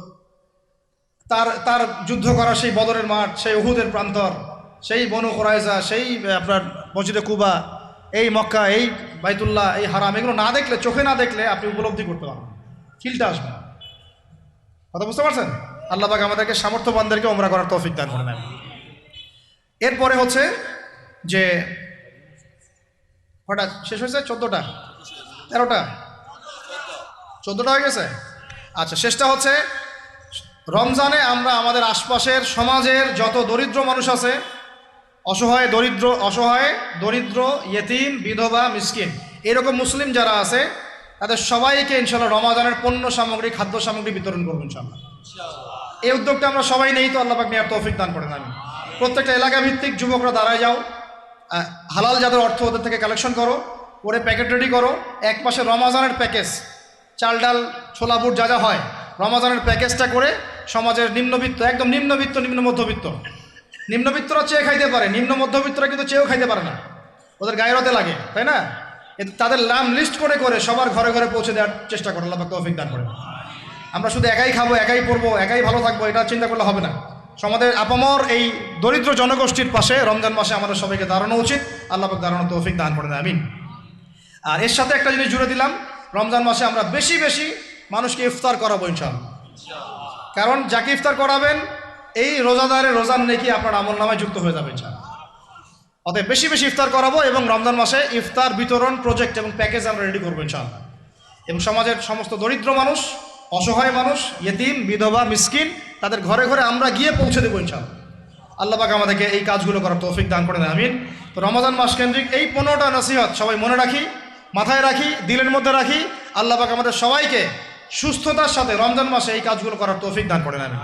তার যুদ্ধ করা সেই বদরের মাঠ, সেই উহুদের প্রান্তর, সেই বনু কুরাইজা, সেই আপনার মসজিদে কুবা, এই মক্কা, এই বাইতুল্লাহ, এই হারাম, এগুলো না দেখলে, চোখে না দেখলে আপনি উপলব্ধি করতে পারবেন, ফিলটা আসবে। কথা বুঝতে পারছেন? আল্লাহ পাক আমাদেরকে সামর্থ্যবানদেরকে ওমরা করার তৌফিক দান করেন। এরপরে হচ্ছে যে কটা শেষ হয়েছে? 14টা 13টা 14টা হয়ে গেছে। আচ্ছা, শেষটা হচ্ছে রমজানে আমরা আমাদের আশপাশের সমাজের যত দরিদ্র মানুষ আছে, অসহায় দরিদ্র ইয়েতিম বিধবা মিসকিন এরকম মুসলিম যারা আছে তাদের সবাইকে ইনশাআল্লাহ রমাদানের পণ্য সামগ্রী খাদ্য সামগ্রী বিতরণ করবো ইনশাআল্লাহ। এই উদ্যোগটা আমরা সবাই নেই তো আল্লাহ পাক নেওয়ার তৌফিক দান করেন। আমি প্রত্যেকটা এলাকা ভিত্তিক যুবকরা দাঁড়ায় যাও, হালাল যাদের অর্থ ওদের থেকে কালেকশন করো, করে প্যাকেট রেডি করো। এক পাশে রমাজানের প্যাকেজ, চাল ডাল ছোলা বুট যা যা হয় রমাজানের প্যাকেজটা করে সমাজের নিম্নবিত্ত, একদম নিম্নবিত্ত নিম্ন মধ্যবিত্ত, নিম্নবিত্তরা চেয়ে খাইতে পারে, নিম্ন মধ্যবিত্তরা কিন্তু চেয়েও খাইতে পারে না, ওদের গায়েরতে লাগে, তাই না? তাদের নাম লিস্ট করে করে সবার ঘরে ঘরে পৌঁছে দেওয়ার চেষ্টা করে আল্লাহ পাক তৌফিক দান করে। আমরা শুধু একাই খাবো, একাই পড়বো, একাই ভালো থাকবো, এটা চিন্তা করলে হবে না। সমাজের আপামর এই দরিদ্র জনগোষ্ঠীর পাশে রমজান মাসে আমাদের সবাইকে দাঁড়ানো উচিত। আল্লাহ পাক দাঁড়ানো তৌফিক দান করেন, আমিন। আর এর সাথে একটা জিনিস জুড়ে দিলাম, রমজান মাসে আমরা বেশি বেশি মানুষকে ইফতার করাবো ইনশাআল্লাহ। কারণ যাকে ইফতার করাবেন এই রোজাদারের রোজার নেকি আপনার আমল নামায় যুক্ত হয়ে যাবে ইনশাআল্লাহ। অতএব বেশি বেশি ইফতার করাবো এবং রমজান মাসে ইফতার বিতরণ প্রজেক্ট এবং প্যাকেজ আমরা রেডি করবো ইনশাআল্লাহ। এবং সমাজের সমস্ত দরিদ্র মানুষ, অসহায় মানুষ, ইয়েতিম বিধবা মিসকিন তাদের ঘরে ঘরে আমরা গিয়ে পৌঁছে দেবো ইনশাআল্লাহ। আল্লাহ পাক আমাদেরকে এই কাজগুলো করার তৌফিক দান করেন, আমিন। তো রমজান মাস কেন্দ্রিক এই 15টা নসিহত সবাই মনে রাখি, মাথায় রাখি, দিলের মধ্যে রাখি। আল্লাহ পাক আমাদের সবাইকে সুস্থতার সাথে রমজান মাসে এই কাজগুলো করার তৌফিক দান করেন, আমিন।